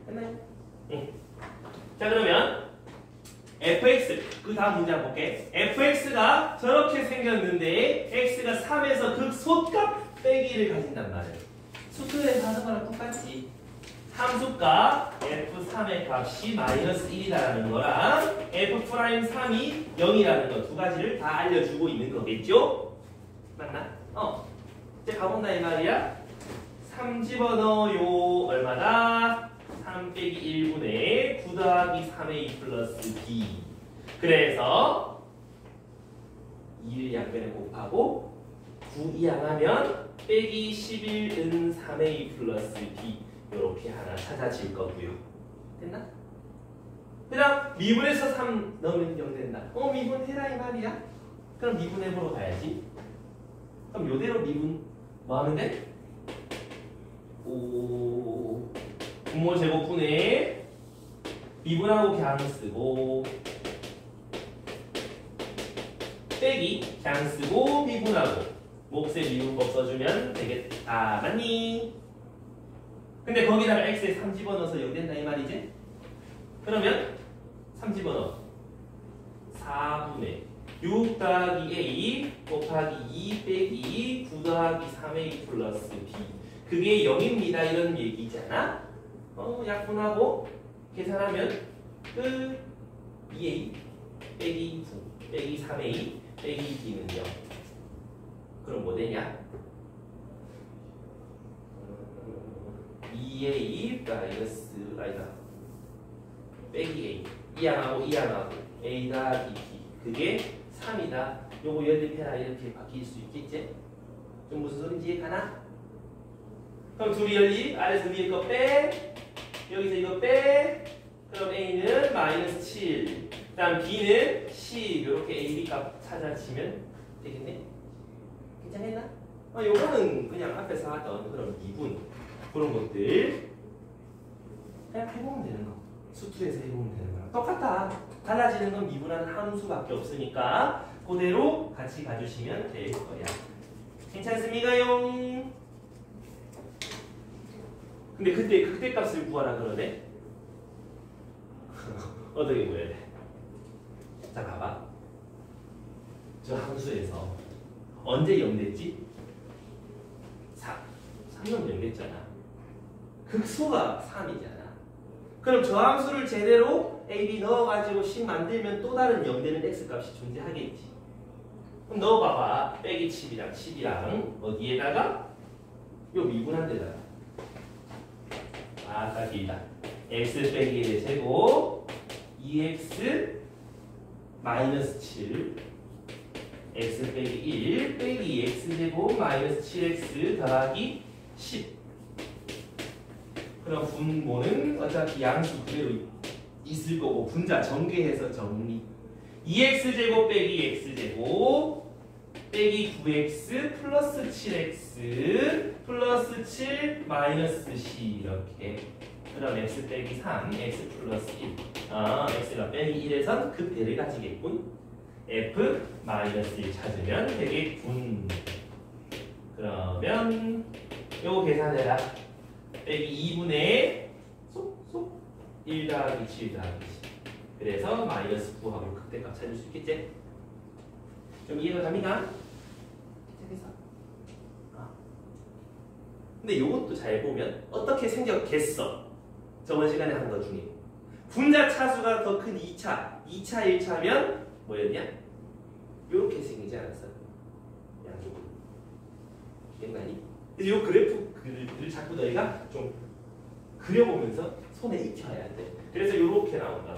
Speaker 1: 됐나요? 네. 자, 그러면 fx, 그 다음 문제 한번 볼게. fx가 저렇게 생겼는데 x가 3에서 극소값 빼기를 가진단 말이에요. 수투에서 하는 거랑 똑같지. 함수값 f3의 값이 마이너스 1이다라는 거랑 f'3이 0이라는 거 두 가지를 다 알려주고 있는 거겠죠? 맞나? 이제 가본다 이 말이야. 3 집어넣어요. 얼마다? 3 빼기 1분의 9 더하기 3a 플러스 b. 그래서 2를 양변에 곱하고 9 이항하면 빼기 11은 3a 플러스 b. 이렇게 하나 찾아질 거고요. 됐나? 그다음 미분에서 3 넣으면 0 된다. 미분해라 이 말이야. 그럼 미분해보러 가야지. 그럼 요대로 미분 뭐 하면 돼? 분모 제곱분의 미분하고 그냥 쓰고 빼기 그냥 쓰고 미분하고 몫에 미분법 써주면 되겠다. 맞니? 근데 거기다가 x에 3 집어넣어서 0 된다 이 말이지? 그러면 3 집어넣어 4분의 6 더하기 a 곱하기 2 빼기 9 더하기 3a 플러스 b. 그게 0입니다 이런 얘기잖아. 약분하고 계산하면 2a 빼기 9 빼기 3a 빼기 b는 0. 그럼 뭐 되냐? 2a 마이너스 아니다 빼기 a 이항하고 이항하고 a 더하기 b 그게 3이다. 요거 연립해라 이렇게 바뀔 수 있겠지? 좀 무슨 소린지 이해가나? 그럼 둘이 연립 아래서 위에 거 빼 여기서 이거 빼 그럼 a는 마이너스 7 그 다음 b는 10 이렇게 a, b 값 찾아지면 되겠네? 괜찮겠나? 요거는 그냥 앞에서 하던 그런 미분 그런 것들 그냥 해보면 되는 거. 수투에서 해보면 되는 거랑 똑같다. 달라지는 건 미분하는 함수밖에 없으니까 그대로 같이 가주시면 될 거야. 괜찮습니까요? 근데 그때 값을 구하라 그러네? 어떻게 구해야 돼? 자, 봐봐. 저 함수에서 언제 0 됐지? 3은 0 됐잖아. 극소가 3이잖아. 그럼 저 함수를 제대로 a, b 넣어가지고 10 만들면 또 다른 0 되는 x값이 존재하겠지. 그럼 넣어봐봐. 빼기 10이랑 어디에다가? 요 미분한 데다가. 아까 길다. x 빼기 1의 제곱 2x 마이너스 7 x 빼기 1 빼기 x제곱 마이너스 7x 더하기 10. 그럼 분모는 어차피 양수 그대로 있을 거고 분자 전개해서 정리. 2x제곱 빼기 x제곱 빼기 9x 플러스 7x 플러스 7 마이너스 c 이렇게. 그럼 x 빼기 3 x 플러스 1 x가 빼기 1에선 그 배를 가지겠군. f 마이너스 1 찾으면 되겠군. 그러면 요거 계산해라. 빼기 2분의 쏙쏙 1 더하기 7 더하기 10. 그래서 마이너스 9하고 극대값 찾을 수 있겠지? 좀 이해가 갑니까? 근데 요것도 잘 보면 어떻게 생겼겠어? 저번 시간에 한 것 중에 분자 차수가 더 큰 2차 1차면 뭐였냐? 요렇게 생기지 않았어? 양쪽으로 기억나니? 그래서 요 그래프를 자꾸 너희가 좀 그려보면서 손에 익혀야 돼. 그래서 요렇게 나온다.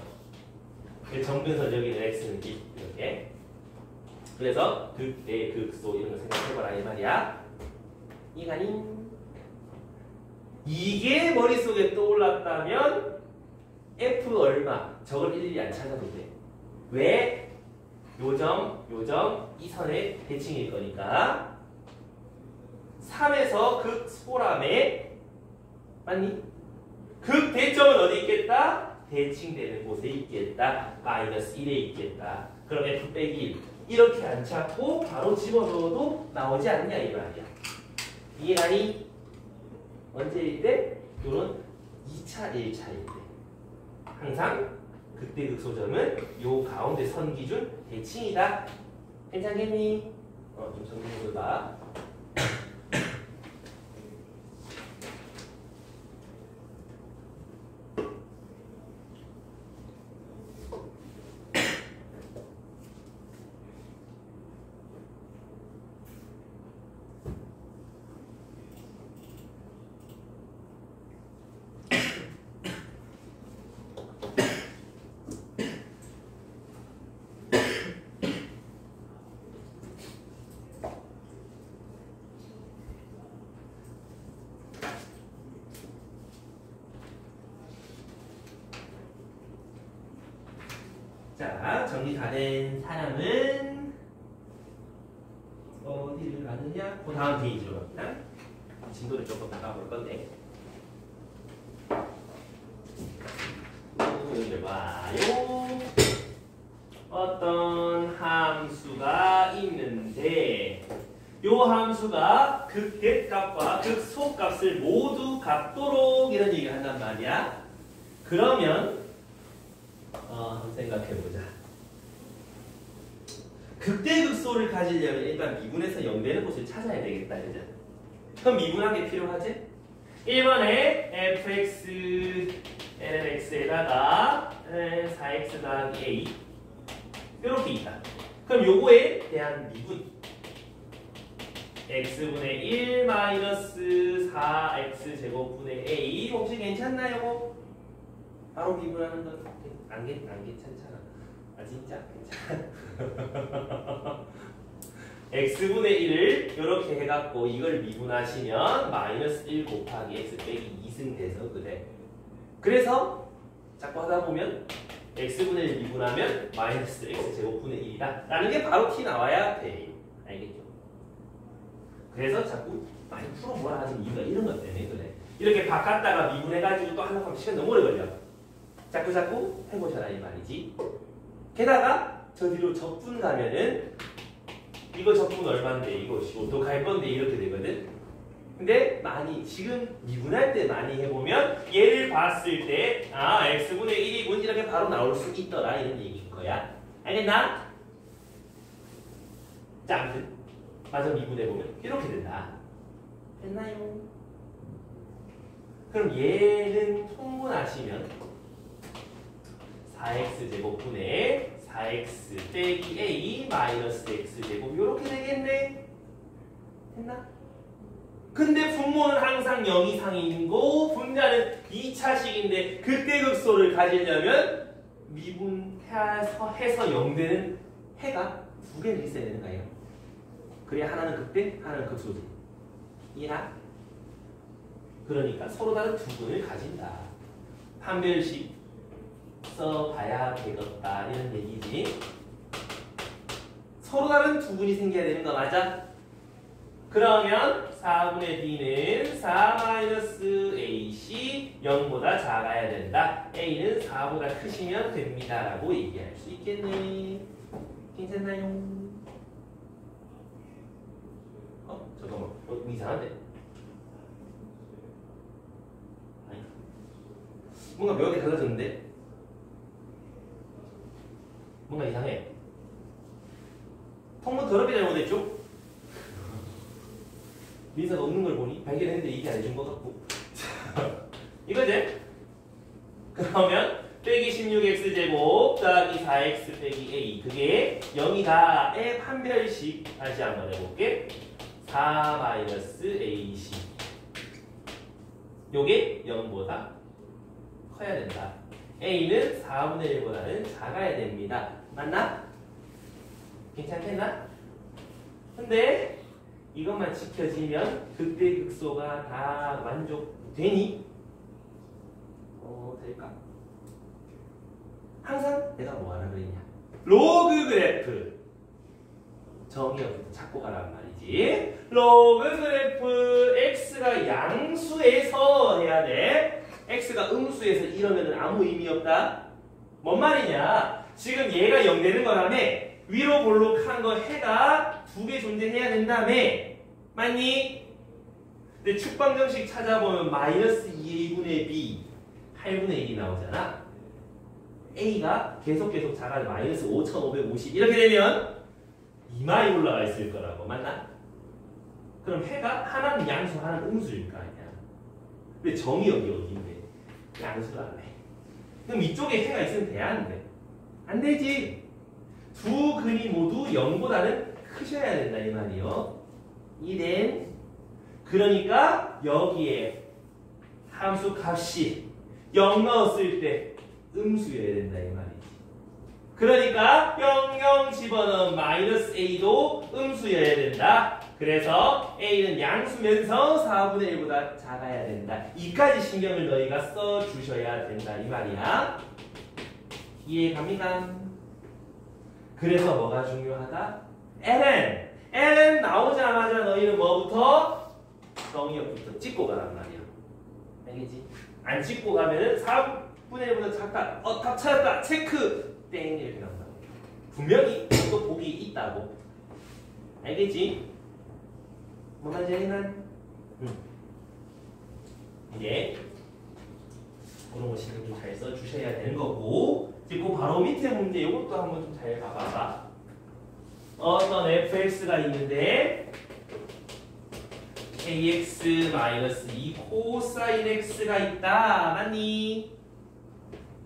Speaker 1: 정근선 여기는 x는 이렇게. 그래서 극대, 극소 이런 거 생각해봐라 이 말이야. 이가니 이게 머릿속에 떠올랐다면 F 얼마 저걸 일일이 안 찾아도 돼. 왜? 요점, 요점 이 선의 대칭일 거니까 3에서 극 소람에 맞니? 극 대점은 어디 있겠다? 대칭되는 곳에 있겠다. 마이너스 1에 있겠다. 그럼 F 빼기 1 이렇게 안 찾고 바로 집어넣어도 나오지 않냐 이 말이야. 이해가니? 언제일 때? 요런 2차, 1차일 때. 항상 극대 극소점은 요 가운데 선 기준 대칭이다. 괜찮겠니? 좀 정리해보자. 자, 정리 다 된 사람은 어디를 가느냐? 그 다음 페이지로 갑니다. 진도를 조금 나가볼 건데. 여기를 봐요. 어떤 함수가 있는데 요 함수가 극대값과 극소값을 모두 갖도록 이런 얘기를 한단 말이야. 그러면 한번 생각해보자. 극대극소를 가지려면 일단 미분에서 0되는 곳을 찾아야 되겠다. 그죠? 그럼 미분한 게 필요하지? 1번에 fx lnx에다가 4x 더하기 a 이렇게 있다. 그럼 요거에 대한 미분 x분의 1 마이너스 4x 제곱분의 a 혹시 괜찮나요? 바로 미분하는 건 안 괜찮잖아. 아 진짜 괜찮아. x분의 1을 이렇게 해갖고 이걸 미분하시면 마이너스 1 곱하기 x 빼기 2승 돼서 그래. 그래서 자꾸 하다 보면 x분의 1 미분하면 마이너스 x 제곱분의 1이다 라는 게 바로 티 나와야 돼. 알겠죠? 그래서 자꾸 많이 풀어보라 하는 이유가 이런 것 때문에 그래. 이렇게 바꿨다가 미분해가지고 또 하려고 하면 시간 너무 오래 걸려. 자꾸 해보셔라 이 말이지. 게다가 저 뒤로 적분 가면은 이거 적분 얼마인데 이거 어떡할 건데 이렇게 되거든. 근데 많이 지금 미분할 때 많이 해보면 얘를 봤을 때 x분의 1이군 이렇게 바로 나올 수 있더라 이런 얘기인 거야. 알겠나? 자 아무튼 마저 미분해보면 이렇게 된다. 됐나요? 그럼 얘는 통분하시면 4x 제곱분의 4x 빼기 a 마이너스 x 제곱 이렇게 되겠네. 됐나? 근데 분모는 항상 0 이상이고 분자는 2차식인데 극대극소를 가지려면 미분해서 0 되는 해가 두 개는 있어야 되는 거예요. 그래야 하나는 극대, 하나는 극소지. 이해나? 그러니까 서로 다른 두 분을 가진다. 판별식 써봐야 되겠다 이런 얘기지. 서로 다른 두 분이 생겨야 되는 거 맞아? 그러면 4분의 b는 4-ac 0보다 작아야 된다. a는 4보다 크시면 됩니다 라고 얘기할 수 있겠네. 괜찮나요? 잠깐만 이상한데? 아니 뭔가 묘하게 달라졌는데? 뭔가 이상해. 통문 더럽게 잘못했죠? 민사가 없는 걸 보니 발견했는데 이게 안 해준 것 같고. 이거지? 그러면 빼기 16x제곱 더하기 4x 빼기 a 그게 0이다의 판별식 다시 한번 해볼게. 4-ac 요게 0보다 커야 된다. a는 4분의 1보다는 작아야 됩니다. 맞나? 괜찮겠나? 근데 이것만 지켜지면 극대극소가 다 만족되니? 될까? 내가 뭐 하라 그랬냐? 로그 그래프 정의역부터 찾고 가란 말이지. 로그 그래프 x가 양수에서 해야 돼. x가 음수에서 이러면 아무 의미 없다. 뭔 말이냐? 지금 얘가 0 되는 거라며 위로 볼록한 거 해가 2개 존재해야 된다며. 맞니? 근데 축방정식 찾아보면 마이너스 2a분의 b 8분의 1이 나오잖아. a가 계속 작아져 마이너스 5550 이렇게 되면 이마에 올라가 있을 거라고. 맞나? 그럼 해가 하나는 양수 하나는 음수일 거 아니야. 근데 정의역이 어디인데 양수가 안 돼. 그럼 이쪽에 해가 있으면 돼야 안 돼? 안 되지. 두 근이 모두 0보다는 크셔야 된다 이 말이요. 이된 그러니까 여기에 함수 값이 0 넣었을 때 음수여야 된다 이 말이지. 그러니까 00 집어넣은 마이너스 a도 음수여야 된다. 그래서 a는 양수면서 4분의 1보다 작아야 된다. 이까지 신경을 너희가 써주셔야 된다 이 말이야. 이해 갑니까? 그래서 뭐가 중요하다? ln 나오자마자 너희는 뭐부터? 정의역부터 찍고 가란 말이야. 알겠지? 안 찍고 가면은 4분의 1보다 작다. 답 찾았다. 체크. 땡 이렇게 나온다. 분명히 또 복이 있다고. 알겠지? 뭐만 제리난? 이제 그런 거 신경 좀 잘 써주셔야 되는 거고. 그리고 바로 밑에 문제 이것도 한번 좀 잘 봐봐봐. 어떤 fx가 있는데 kx-2 코사인 x가 있다. 맞니?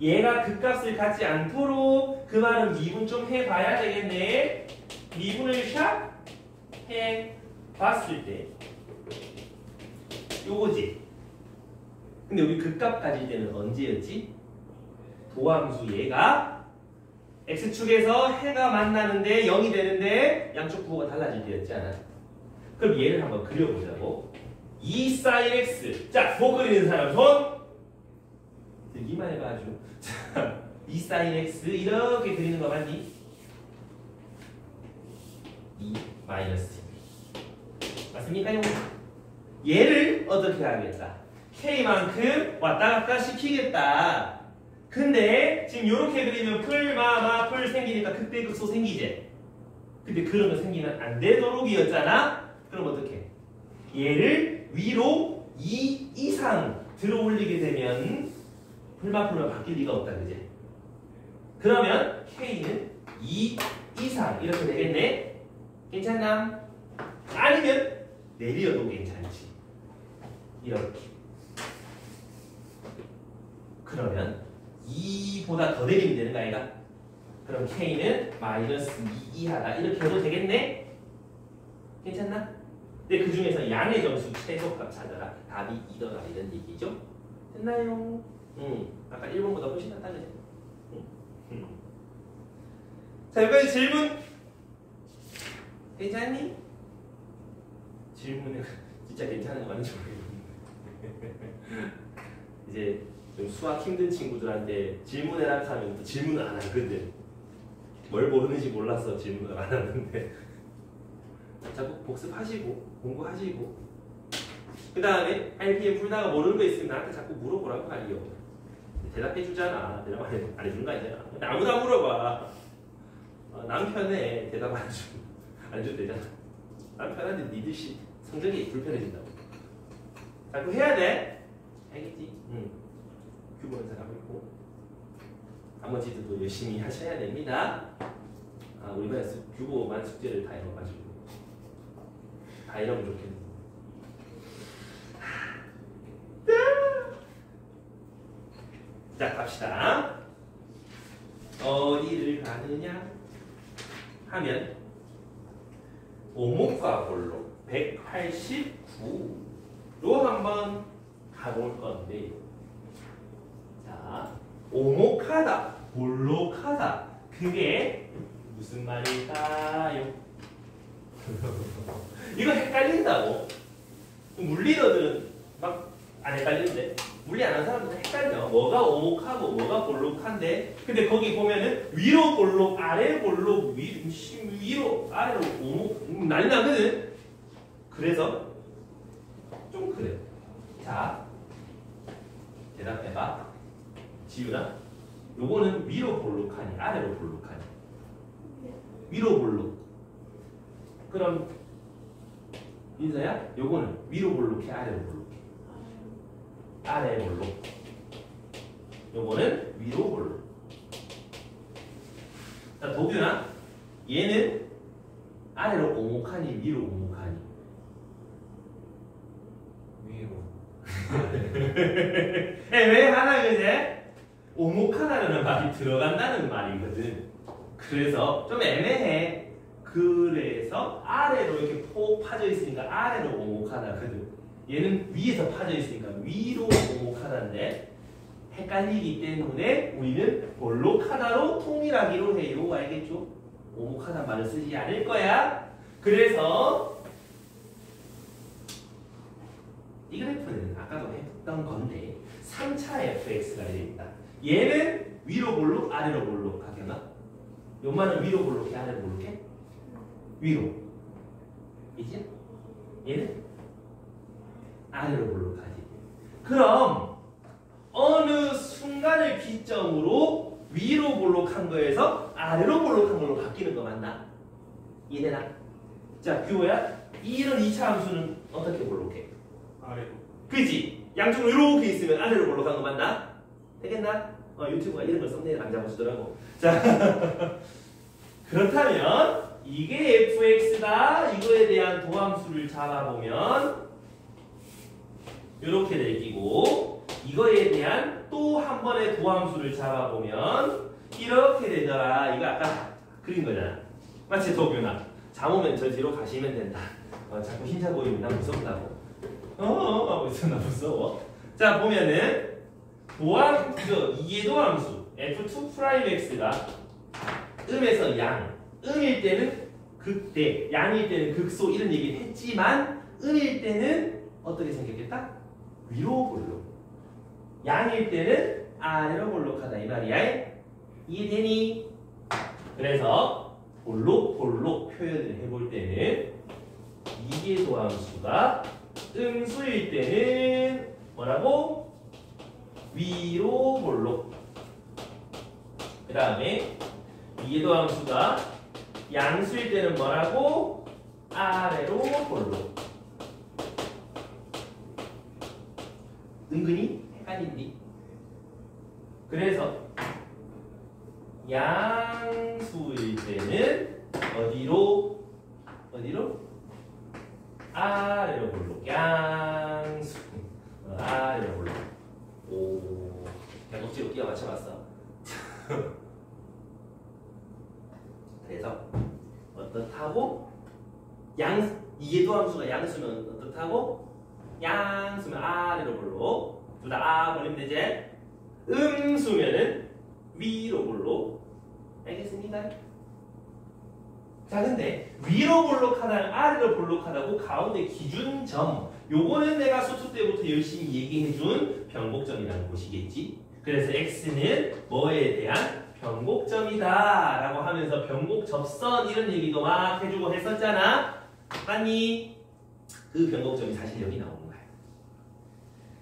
Speaker 1: 얘가 그 값을 갖지 않도록 그 말은 미분 좀 해봐야 되겠네. 미분을 샵 해봤을 때 요거지. 근데 우리 그 값 가질 때는 언제였지? 도함수 얘가 x축에서 해가 만나는데 0이 되는데 양쪽 부호가 달라질 때였지 않아? 그럼 얘를 한번 그려보자고. 2 sin x. 자, 뭐 그리는 사람 손? 들기만 해가지고. 자, 2 sin x 이렇게 그리는 거 맞니? 2 마이너스 맞습니까? 얘를 어떻게 하겠다? k만큼 왔다 갔다 시키겠다. 근데 지금 이렇게 그리면 풀 생기니까 극대극소 생기지? 근데 그런 거 생기면 안 되도록이었잖아? 그럼 어떻게? 얘를 위로 2 이상 들어 올리게 되면 풀만 바뀔 리가 없다, 그지? 그러면 k는 2 이상 이렇게 되겠네? 괜찮나? 아니면 내려도 괜찮지. 이렇게. 그러면 2보다 더 내리면 되는 거 아이가? 그럼 k는 마이너스 2 이하다. 이렇게 해도 되겠네? 괜찮나? 근데 그 중에서 양의 점수 최소값 찾아라. 답이 2더라 이런 얘기죠? 됐나요? 아까 1번보다 훨씬 낫다 그죠? 자, 여기까지 질문 괜찮니? 질문은 진짜 괜찮은 거 맞는지 모르겠는데 이제 좀 수학 힘든 친구들한테 질문해라 하면 또 질문을 안 하거든. 뭘 모르는지 몰라서 질문을 안 하는데 자꾸 복습하시고 공부하시고 그 다음에 RPM 풀다가 모르는 거 있으면 나한테 자꾸 물어보라고 하리요. 대답해주잖아. 대답 안 해주는 거 아니잖아. 아무도 안 물어봐. 남편에 대답 안 줘도 되잖아. 남편한테 니들씨 성적이 불편해진다고. 자꾸 해야 돼. 알겠지? 규모는 잘하고 있고 나머지들도 열심히 하셔야 됩니다. 우리 반에 규모만 숙제를 다 해봐가지고 다 이러면 좋겠네. 자, 갑시다. 어디를 가느냐 하면 오목과 볼록 189로 한번 가볼 건데, 자, 오목하다, 볼록하다, 그게 무슨 말일까요? 이거 헷갈린다고. 물리너들은 막 안 헷갈리는데 물리 안 하는 사람들은 헷갈려. 뭐가 오목하고 뭐가 볼록한데. 근데 거기 보면은 위로 볼록, 아래 볼록, 위로, 아래로 오목, 난리 나거든. 그래서 좀 그래. 자, 대답해봐. 지윤아. 요거는 위로 볼록하니, 아래로 볼록하니? 위로 볼록. 그럼 민서야, 요거는 위로 볼록해, 아래로 볼록해? 아래 볼록. 요거는 위로 볼록. 자, 도균아, 얘는 아래로 오목하니, 위로 오목하니?
Speaker 2: 위로.
Speaker 1: 애매하나 그제? 오목하다는 말이 들어간다는 말이거든. 그래서 좀 애매해. 그래서 아래로 이렇게 폭 파져 있으니까 아래로 오목하다거든. 얘는 위에서 파져 있으니까 위로 오목하다인데 헷갈리기 때문에 우리는 볼록하다로 통일하기로 해요. 알겠죠? 오목하다 말을 쓰지 않을 거야. 그래서 이 그래프는 아까도 했던 건데 3차 fx가 됩니다. 얘는 위로 볼록, 아래로 볼록 하겠나? 요만은 위로 볼록해, 아래로 볼록해? 위로. 이제 얘는 아래로 볼록하지. 그럼 어느 순간을 기점으로 위로 볼록한 거에서 아래로 볼록한 걸로 바뀌는 거 맞나? 이해되나? 자, 규호야, 이런 2차 함수는 어떻게 볼록해?
Speaker 3: 아래로.
Speaker 1: 그지? 양쪽으로 이렇게 있으면 아래로 볼록한 거 맞나? 되겠나? 유튜브가 이런 걸 썸네일 안 잡아주더라고. 자, 그렇다면 이게 fx다. 이거에 대한 도함수를 잡아보면 이렇게 될 끼고, 이거에 대한 또 한 번의 도함수를 잡아보면 이렇게 되더라. 이거 아까 그린 거잖아. 맞지, 도균아? 잠오면 저 뒤로 가시면 된다. 자꾸 흰자 보이면 나 무섭다고. 하고 있어. 나 무서워. 자, 보면은 이해도함수 f2'x가 음에서 양, 음일 때는 극대, 양일 때는 극소 이런 얘기를 했지만 음일 때는 어떻게 생겼겠다? 위로 볼록. 양일 때는 아래로 볼록하다 이 말이야. 이해되니? 그래서 볼록 표현을 해볼 때는 이해도함수가 음수일 때는 뭐라고? 위로 볼록. 그 다음에 이해도함수가 양수일 때는 뭐라고? 아래로 볼록. 은근히 헷갈린디. 그래서 양수일 때는 어디로? 아래로 볼록. 양수. 아래로 볼록. 오, 내가 억지로 끼워 맞춰봤어. 그래서 어떻다고? 이해도함수가 양수면 어떻다고? 양수면 아래로 볼록. 둘 다 아 버리면 되지? 음수면은 위로 볼록. 알겠습니까? 자, 근데 위로 볼록하다는 아래로 볼록하다고 가운데 기준점, 요거는 내가 소수 때부터 열심히 얘기해준 변곡점이라는 곳이겠지. 그래서 x는 뭐에 대한 변곡점이다 라고 하면서 변곡접선 이런 얘기도 막 해주고 했었잖아. 맞니? 그 변곡점이 사실 여기 나오는 거야.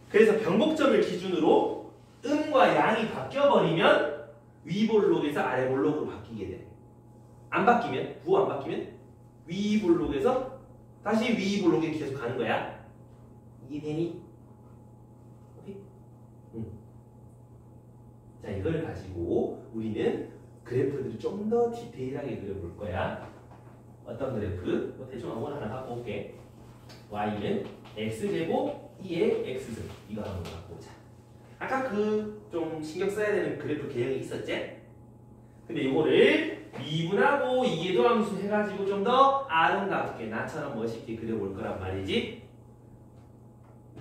Speaker 1: 그래서 변곡점을 기준으로 음과 양이 바뀌어버리면 위볼록에서 아래볼록으로 바뀌게 돼. 안 바뀌면, 부호 안 바뀌면 위볼록에서 다시 위볼록에 계속 가는 거야. 이해되니? 오케이? 자, 이걸 가지고 우리는 그래프들을 좀 더 디테일하게 그려볼 거야. 어떤 그래프? 뭐 대충 아무거나 하나 갖고 올게. y는 x제곱 2의 x승. 이거 한번 갖고 오자. 아까 그 좀 신경 써야 되는 그래프 개형이 있었지? 근데 이거를 미분하고 이해도함수 해가지고 좀 더 아름답게 나처럼 멋있게 그려볼 거란 말이지.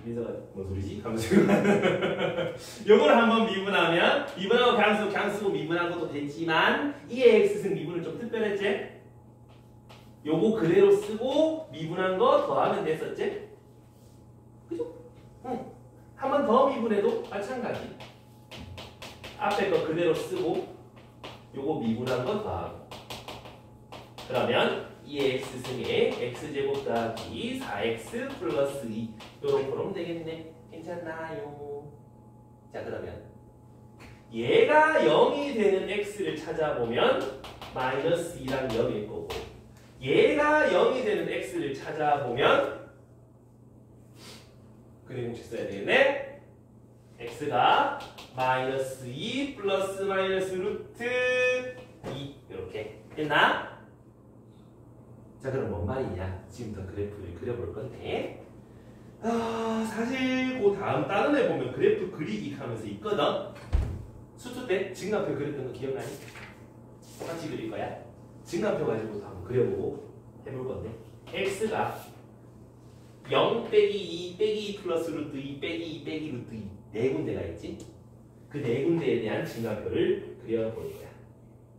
Speaker 1: 민서가 뭔 소리지? 하면서 요거를 한번 미분하고 그냥 쓰고 미분한 것도 됐지만 2의 x승 미분은 좀 특별했지? 요거 그대로 쓰고 미분한 거 더하면 됐었지? 그죠? 응. 한 번 더 미분해도 마찬가지. 앞에 거 그대로 쓰고 요거 미분한 거 더하고. 그러면 2x승에 x제곱 더하기 4x 플러스 2 요런 거로 되겠네. 괜찮나요? 자 그러면 얘가 0이 되는 x를 찾아보면 마이너스 2랑 0일 거고 얘가 0이 되는 x를 찾아보면 그림 공식 써야 되겠네. x가 마이너스 2 플러스 마이너스 루트 2 이렇게 됐나? 자 그럼 뭔 말이냐? 지금부터 그래프를 그려볼 건데 사실 그 다음 단원에 보면 그래프 그리기 하면서 있거든. 수투 때 증가표 그렸던 거 기억나니? 똑같이 그릴 거야. 증가표 가지고도 한번 그려보고 해볼 건데 x가 0 빼기 2 빼기 2 플러스 루트 2 빼기 2 빼기 루트 2 네 군데가 있지? 그 네 군데에 대한 증가표를 그려볼 거야.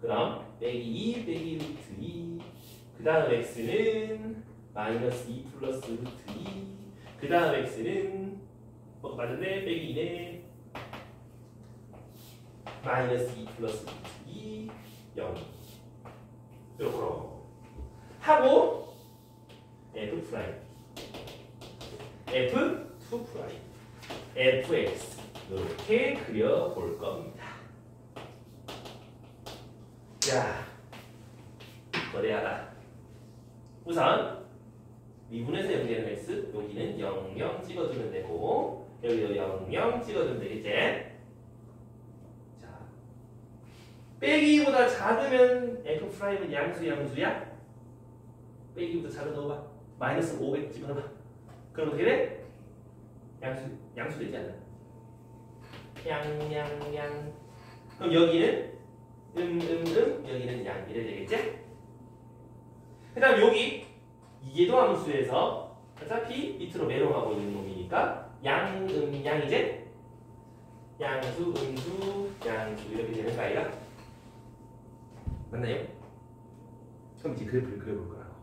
Speaker 1: 그럼 빼기 2 빼기 루트 2 그 다음 x는 마이너스 2 플러스 루트 2 그 다음 x는 뭐가 맞았네? 빼기 2네 마이너스 2 플러스 루트 2 0 이렇게 하고 f 프라임 f2 프라임 fx 이렇게 그려볼 겁니다. 자, 거래하라. 우선 미분에서 0되는 x 여기는 0, 0 찍어주면 되고 여기도 0, 0 찍어주면 되겠지? 자, 빼기보다 작으면 f 프라임은 양수야? 빼기보다 작은 넣어봐. 마이너스 500 집어넣어봐. 그럼 어떻게 돼? 양수 되지 않나? 양. 그럼 여기는 여기는 양 이래 되겠지? 그 다음 여기 이계도 함수에서 어차피 밑으로 매롱하고 있는 놈이니까 양이제 양수 이렇게 되는 거 아이가? 맞나요? 그럼 이제 그래프를 그려볼 거라고.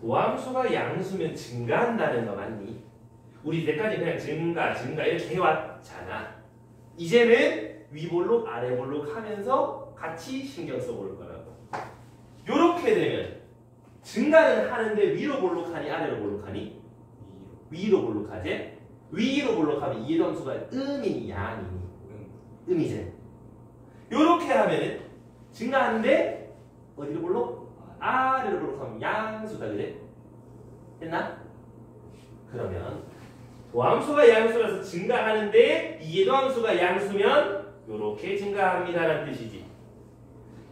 Speaker 1: 도함수가 양수면 증가한다는 거 맞니? 우리 이때까지 그냥 증가 이렇게 해왔잖아. 이제는 위볼록 아래볼록 하면서 같이 신경 써볼 거라고. 요렇게 되면 증가는 하는데 위로 볼록하니 아래로 볼록하니? 위로 볼록하지? 위로 볼록하면 이해도 함수가 음이니 양이니? 음이지. 요렇게 하면은 증가하는데 어디로 볼록? 아래로 볼록하면 양수다 그래? 됐나? 그러면 도함수가 양수라서 증가하는데 이해도함수가 양수면 요렇게 증가합니다라는 뜻이지.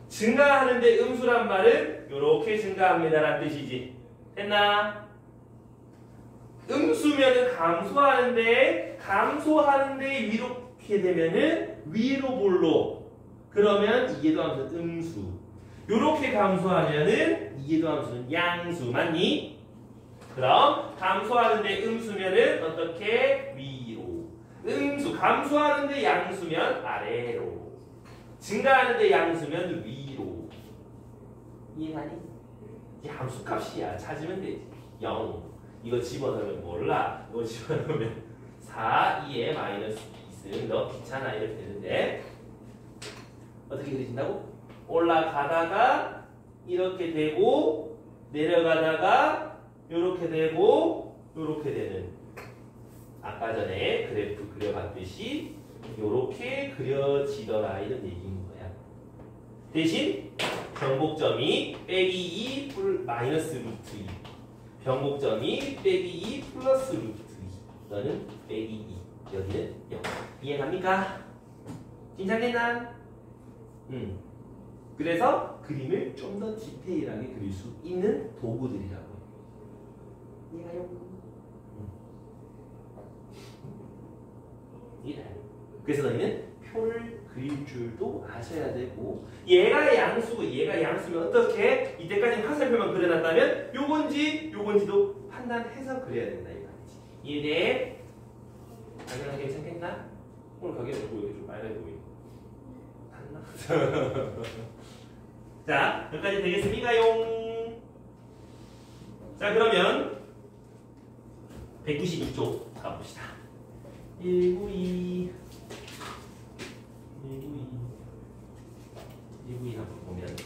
Speaker 1: 증가하는데 음수란 말은 요렇게 증가합니다라는 뜻이지. 됐나? 음수면은 감소하는데 이렇게 되면은 위로 볼록. 그러면 이해도함수는 음수. 요렇게 감소하면은 이해도함수는 양수. 맞니? 그럼 감소하는데 음수면은 어떻게? 위로. 감소하는데 양수면 아래로. 증가하는데 양수면 위로. 이해하니? 이게 함수값이야. 찾으면 되지. 0. 이거 집어넣으면 몰라. 이거 집어넣으면 4, 2에 마이너스 2승. 너 귀찮아. 이렇게 되는데 어떻게 그리신다고? 올라가다가 이렇게 되고 내려가다가 이렇게 되고 이렇게 되는 아까 전에 그래프 그려봤듯이 이렇게 그려지더라 이런 얘기인 거야. 대신 변곡점이 빼기 2 마이너스 루트 2 변곡점이 빼기 2 플러스 루트 2 너는 빼기 2 여기는 0 이해갑니까? 괜찮겠나? 그래서 그림을 좀 더 디테일하게 그릴 수 있는 도구들이라고. 이해가요? 이해가요? 그래서 너희는 표를 그릴 줄도 아셔야 되고 얘가 양수고 얘가 양수면 어떻게? 이때까지 화살표만 그려놨다면 요건지도 판단해서 그려야 된다 이 말이지. 이해돼? 당연히 괜찮겠나? 오늘 가게에서 이렇게 좀 빨갛게 보이고 탔나? 자, 여기까지 되겠습니까요? 자, 그러면 192쪽 가봅시다. 192 한번 보면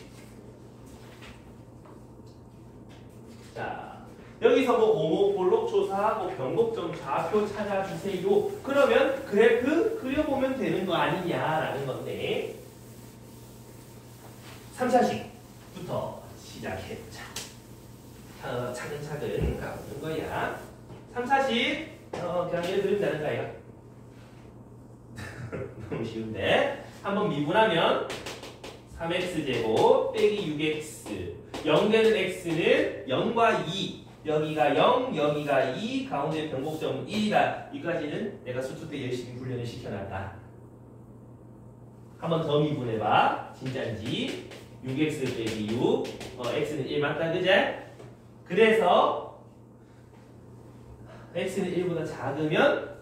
Speaker 1: 자 여기서 뭐 오목볼록 조사하고 변곡점 좌표 찾아주세요. 그러면 그래프 그려보면 되는 거 아니냐라는 건데 3차식부터 시작해보자. 차근차근 가보는 거야. 3차식 그냥 예를 들면 되는 거야. 너무 쉬운데 한번 미분하면 3x제곱 빼기 6x 0 되는 x는 0과 2 여기가 0 여기가 2 가운데 변곡점은 1이다. 이까지는 내가 수투 때 열심히 훈련을 시켜놨다. 한번 더 미분해봐. 진짜인지 6x 빼기 6 x는 1 맞다 그제? 그래서 x는 1보다 작으면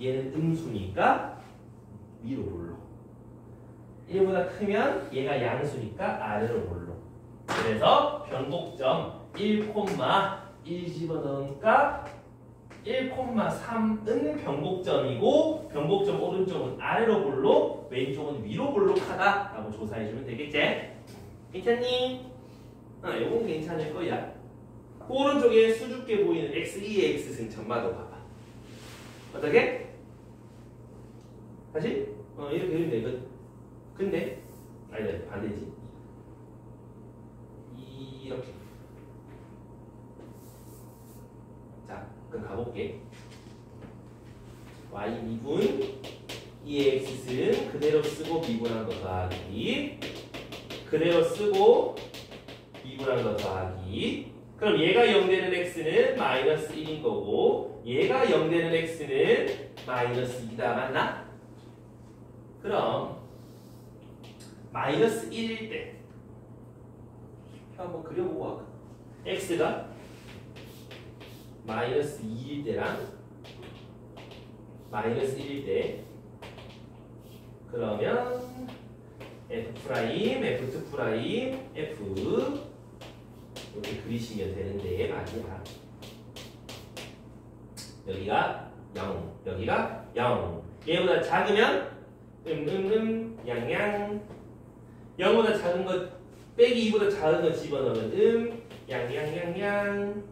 Speaker 1: 얘는 음수니까 위로 올라. 1보다 크면 얘가 양수니까 아래로 올라. 그래서 변곡점 1,1 집어넣으니까 1,3은 변곡점이고 변곡점 오른쪽은 아래로 볼록 왼쪽은 위로 볼록하다 라고 조사해주면 되겠지? 괜찮니? 요건 괜찮을 거야. 그 오른쪽에 수줍게 보이는 x2의 x승천마도 봐봐. 어떻게? 다시? 이렇게 그리면 되거든. 근데 아니다 반대지. 이렇게. 자, 그럼 가볼게. y 미분 2의 x승 그대로 쓰고 미분한 거 더하기 그대로 쓰고 미분한 거 더하기. 그럼 얘가 0 되는 x는 마이너스 1인 거고 얘가 0 되는 x는 마이너스 2다. 맞나? 그럼 마이너스 1일 때 한번 그려보고 할까? x가 마이너스 2일 때랑 마이너스 1일 때 그러면 f 프라임, f2 프라임, f 이렇게 그리시면 되는데 말이야. 여기가 0, 여기가 0. 얘보다 작으면 양양 0보다 작은 것 빼기 2보다 작은 거 집어넣으면 양양양양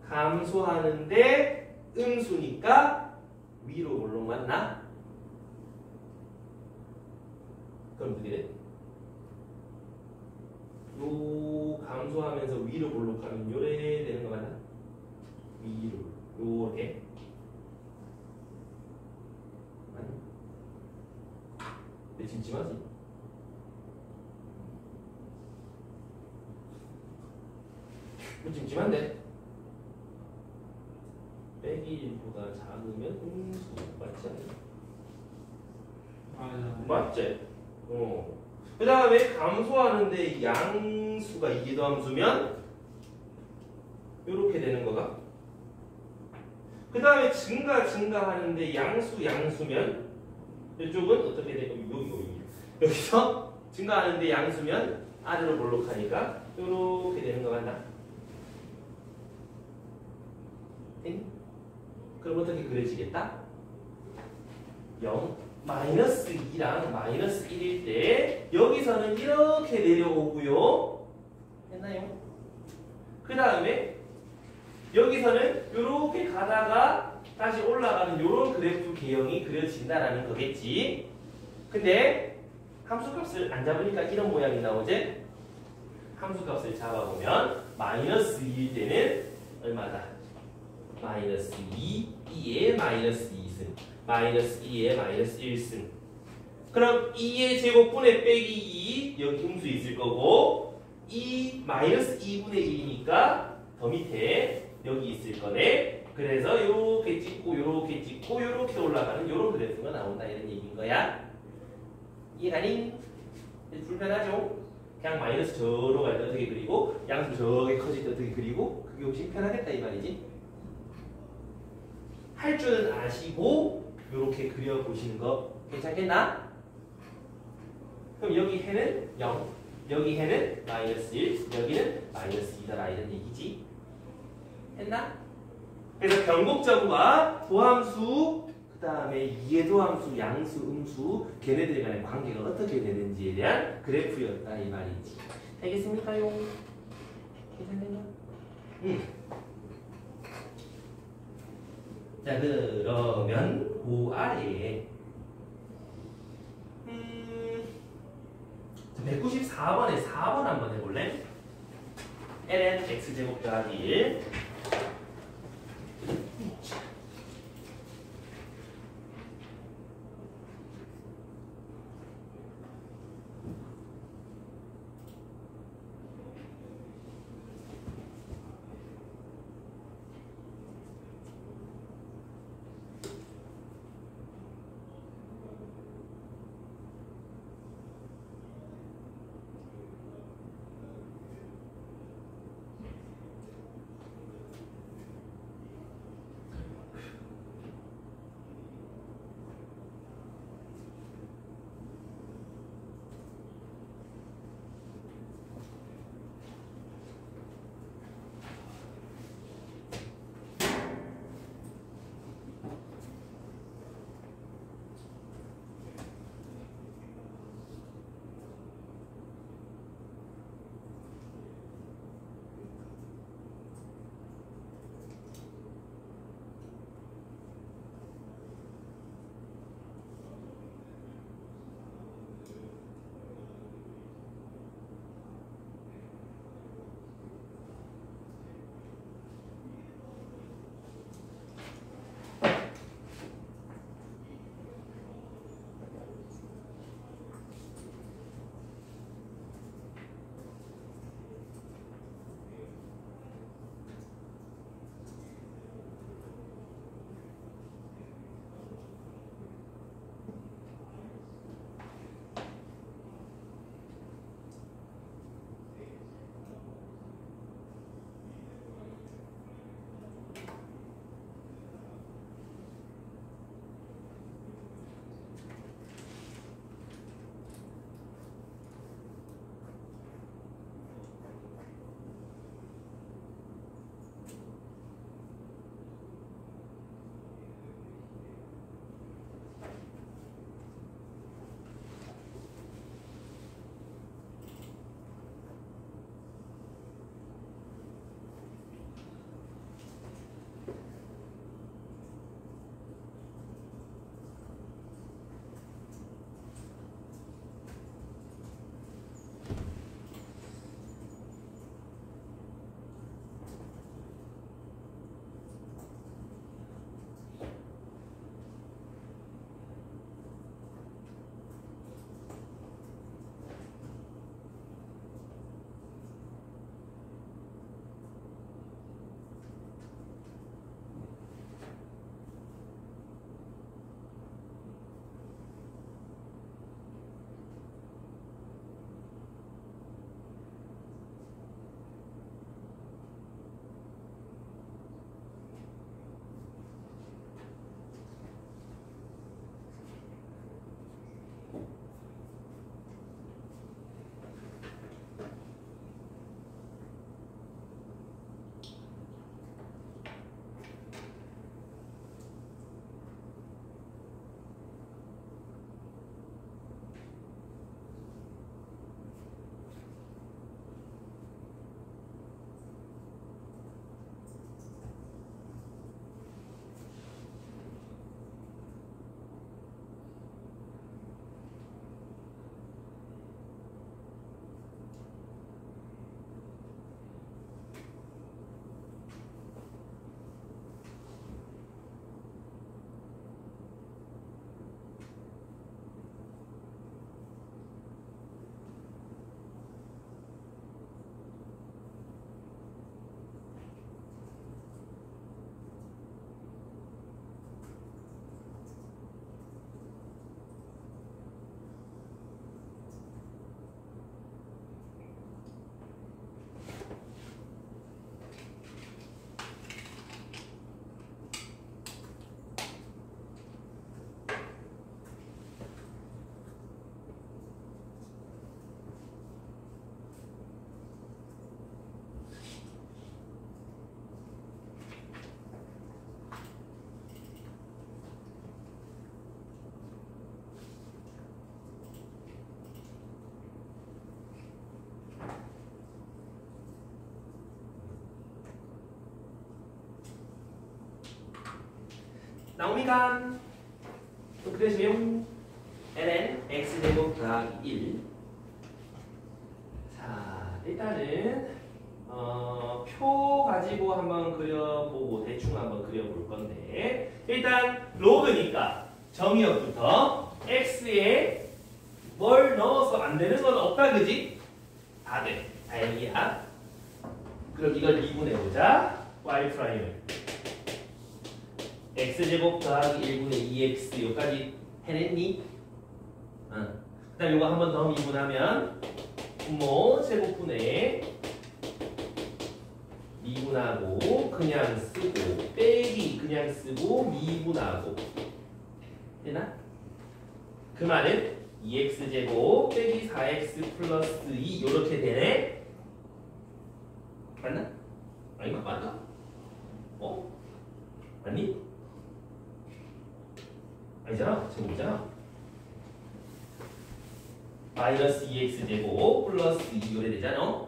Speaker 1: 감소하는데 음수니까 위로 볼록 맞나? 그럼 어떻게 돼? 요 감소하면서 위로 볼록하면 요래 되는 거 맞나? 위로 요렇게 맞나? 근데 찜찜하지? 찜찜한데? 빼기 1보다 작으면 음수 맞지 않나? 맞지? 그 다음에 감소하는데 양수가 이게 더함수면 이렇게 되는 거가. 그 다음에 증가하는데 양수면 이쪽은 어떻게 되고 여기서 증가하는데 양수면 아래로 볼록하니까 이렇게 되는 거 맞나? 그럼 어떻게 그려지겠다? 0 마이너스 2랑 마이너스 1일 때 여기서는 이렇게 내려오고요. 했나요? 그 다음에 여기서는 이렇게 가다가 다시 올라가는 이런 그래프 개형이 그려진다라는 거겠지. 근데 함수값을 안 잡으니까 이런 모양이 나오지? 함수값을 잡아보면 마이너스 2일 때는 얼마다? 마이너스 2, 2에 마이너스 2승 마이너스 2에 마이너스 1승. 그럼 2의 제곱분의 빼기 2 여기 음수 있을 거고 2 마이너스 2분의 1이니까 더 밑에 여기 있을 거네. 그래서 요렇게 찍고 요렇게 찍고 요렇게 올라가는 요런 그래프가 나온다 이런 얘기인 거야. 이해가니? 불편하죠? 그냥 마이너스 저로 갈 때 어떻게 그리고 양수 저게 커질 때 어떻게 그리고 그게 훨씬 편하겠다 이 말이지. 할 줄은 아시고 이렇게 그려보시는 거 괜찮겠나? 그럼 여기 해는 0, 여기 해는 마이너스 1, 여기는 마이너스 2다 이런 얘기지. 했나? 그래서 변곡점과 도함수 그 다음에 이해도함수, 양수, 음수 걔네들 간의 관계가 어떻게 되는지에 대한 그래프였다 이 말이지. 알겠습니까요? 괜찮나요? 자 그러면 그 아래에 194번에 4번 한번 해볼래? ln x제곱 더하기 1 나옵니까? 또 그래서요. ln x제곱 더하기 1. 자, 일단은 표 가지고 한번 그려보고 대충 한번 그려볼 건데 일단 로그니까 정의역부터 x에 뭘 넣어서 안 되는 건 없다 그지? 다 돼. 다행이야. 그럼 이걸 미분해보자. y 프라임을 x제곱 더하기 1분의 2x 여기까지 해냈니? 그 다음 이거 한 번 더 미분하면 분모 제곱분의 미분하고 그냥 쓰고 빼기 그냥 쓰고 미분하고 되나? 그 말은 2x제곱 빼기 4x 플러스 2 이렇게 되네? 맞나? 아닌가? 맞나? 맞니? 아니잖아. 제곱이잖아. 마이너스 2x제곱 플러스 2 이래 되잖아.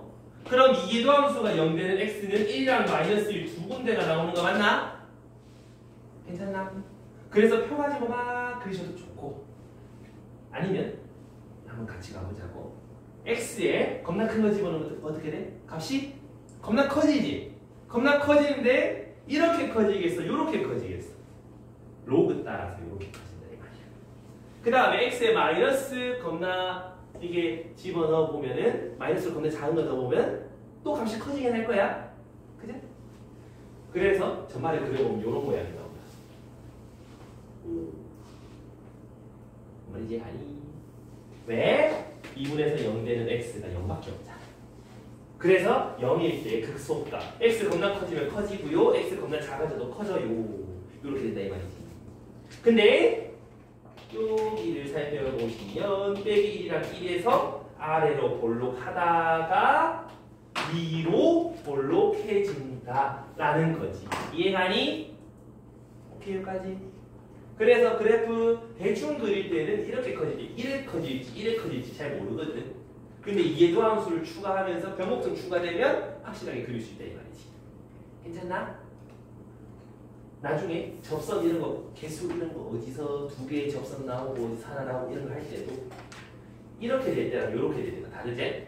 Speaker 1: 그럼 이계도함수가 0되는 x는 1이랑 마이너스 1 두 군데가 나오는 거 맞나? 괜찮나? 그래서 표 가지고 막 그리셔도 좋고 아니면 한번 같이 가보자고. x에 겁나 큰 거 집어넣으면 어떻게 돼? 값이 겁나 커지지? 겁나 커지는데 이렇게 커지겠어? 이렇게 커지겠어? 로그 따라서 이렇게 커진다 이 말이야. 그 다음에 x에 마이너스 겁나 이게 집어넣어 보면은 마이너스를 겁나 작은 거 넣어보면 또 값이 커지게 할 거야. 그죠? 그래서 전말에 그려보면 이런 모양이 나온다. 말이지 아니. 왜? 2분에서 0 되는 x가 0밖에 없잖아. 그래서 0일 때 극소값 x 겁나 커지면 커지고요. x 겁나 작아져도 커져요. 이렇게 된다 이 말이지. 근데 여기를 살펴보시면 빼기 1이랑 1에서 아래로 볼록하다가 위로 볼록해진다라는 거지. 이해가니? 오케이 여기까지. 그래서 그래프 대충 그릴 때는 이렇게 커질지 이렇게 커질지 이렇게 커질지 잘 모르거든. 근데 이계도함수를 추가하면서 변곡점 추가되면 확실하게 그릴 수 있다 이 말이지. 괜찮나? 나중에 접선 이런 거 개수 이런 거 어디서 두 개의 접선 나오고 어디서 하나 나오고 이런 거 할 때도 이렇게 될 때랑 이렇게 될 때가 다르지?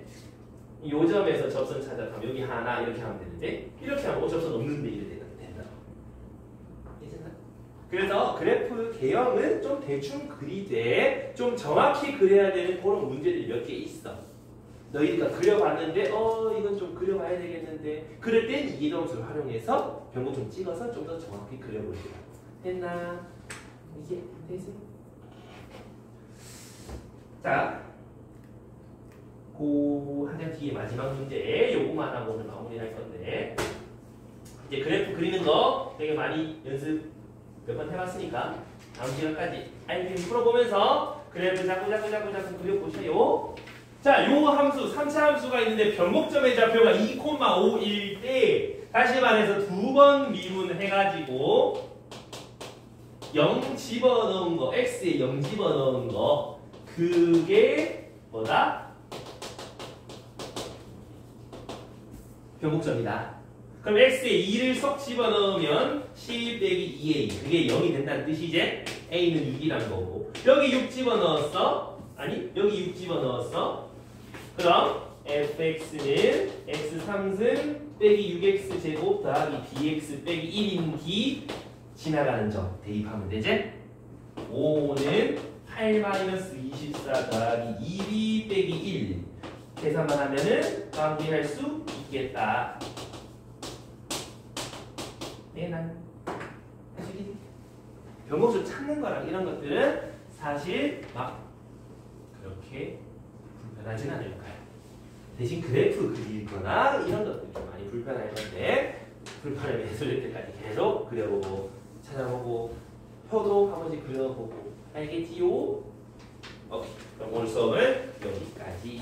Speaker 1: 요 점에서 접선 찾아가면 여기 하나 이렇게 하면 되는데 이렇게 하면 접선 없는데 이렇게 된다. 괜찮나? 그래서 그래프 개형은 좀 대충 그리되 좀 정확히 그려야 되는 그런 문제들이 몇 개 있어. 너희가 그려봤는데 이건 좀 그려봐야 되겠는데 그럴 땐 이계도함수를 활용해서 변곡 좀 찍어서 좀 더 정확히 그려보시라. 됐나? 이제 됐어요? 자, 그 한장 뒤에 마지막 문제 요거만 하고 오늘 마무리할 건데 이제 그래프 그리는 거 되게 많이 연습 몇 번 해봤으니까 다음 시간까지 알림 풀어보면서 그래프 자꾸 그려보셔요. 자, 요 함수 3차 함수가 있는데 변곡점의 좌표가 2,5일 때 다시 말해서 두 번 미분해가지고 0 집어넣은 거 x에 0 집어넣은 거 그게 뭐다? 변곡점이다. 그럼 x에 2를 쏙 집어넣으면 10 빼기 2a 그게 0이 된다는 뜻이지? a는 6이란 거고 여기 6 집어넣었어? 아니 여기 6 집어넣었어? 그럼 fx는 x 3승 빼기 6x 제곱 더하기 bx 빼기 1인 d 지나가는 점 대입하면 되지? 5는 8-24 더하기 2b 빼기 1 계산만 하면은 마무리할 수 있겠다. 난 사실 변곡점 찾는 거랑 이런 것들은 사실 막 그렇게 불편하진 않을 거야. 대신 그래프 그리거나 이런 것들 좀 많이 불편할 건데 불편함이 해소될 때까지 계속 그려보고 찾아보고 표도 한 번씩 그려보고 알겠지요? 오케이. 그럼 오늘 수업을 여기까지.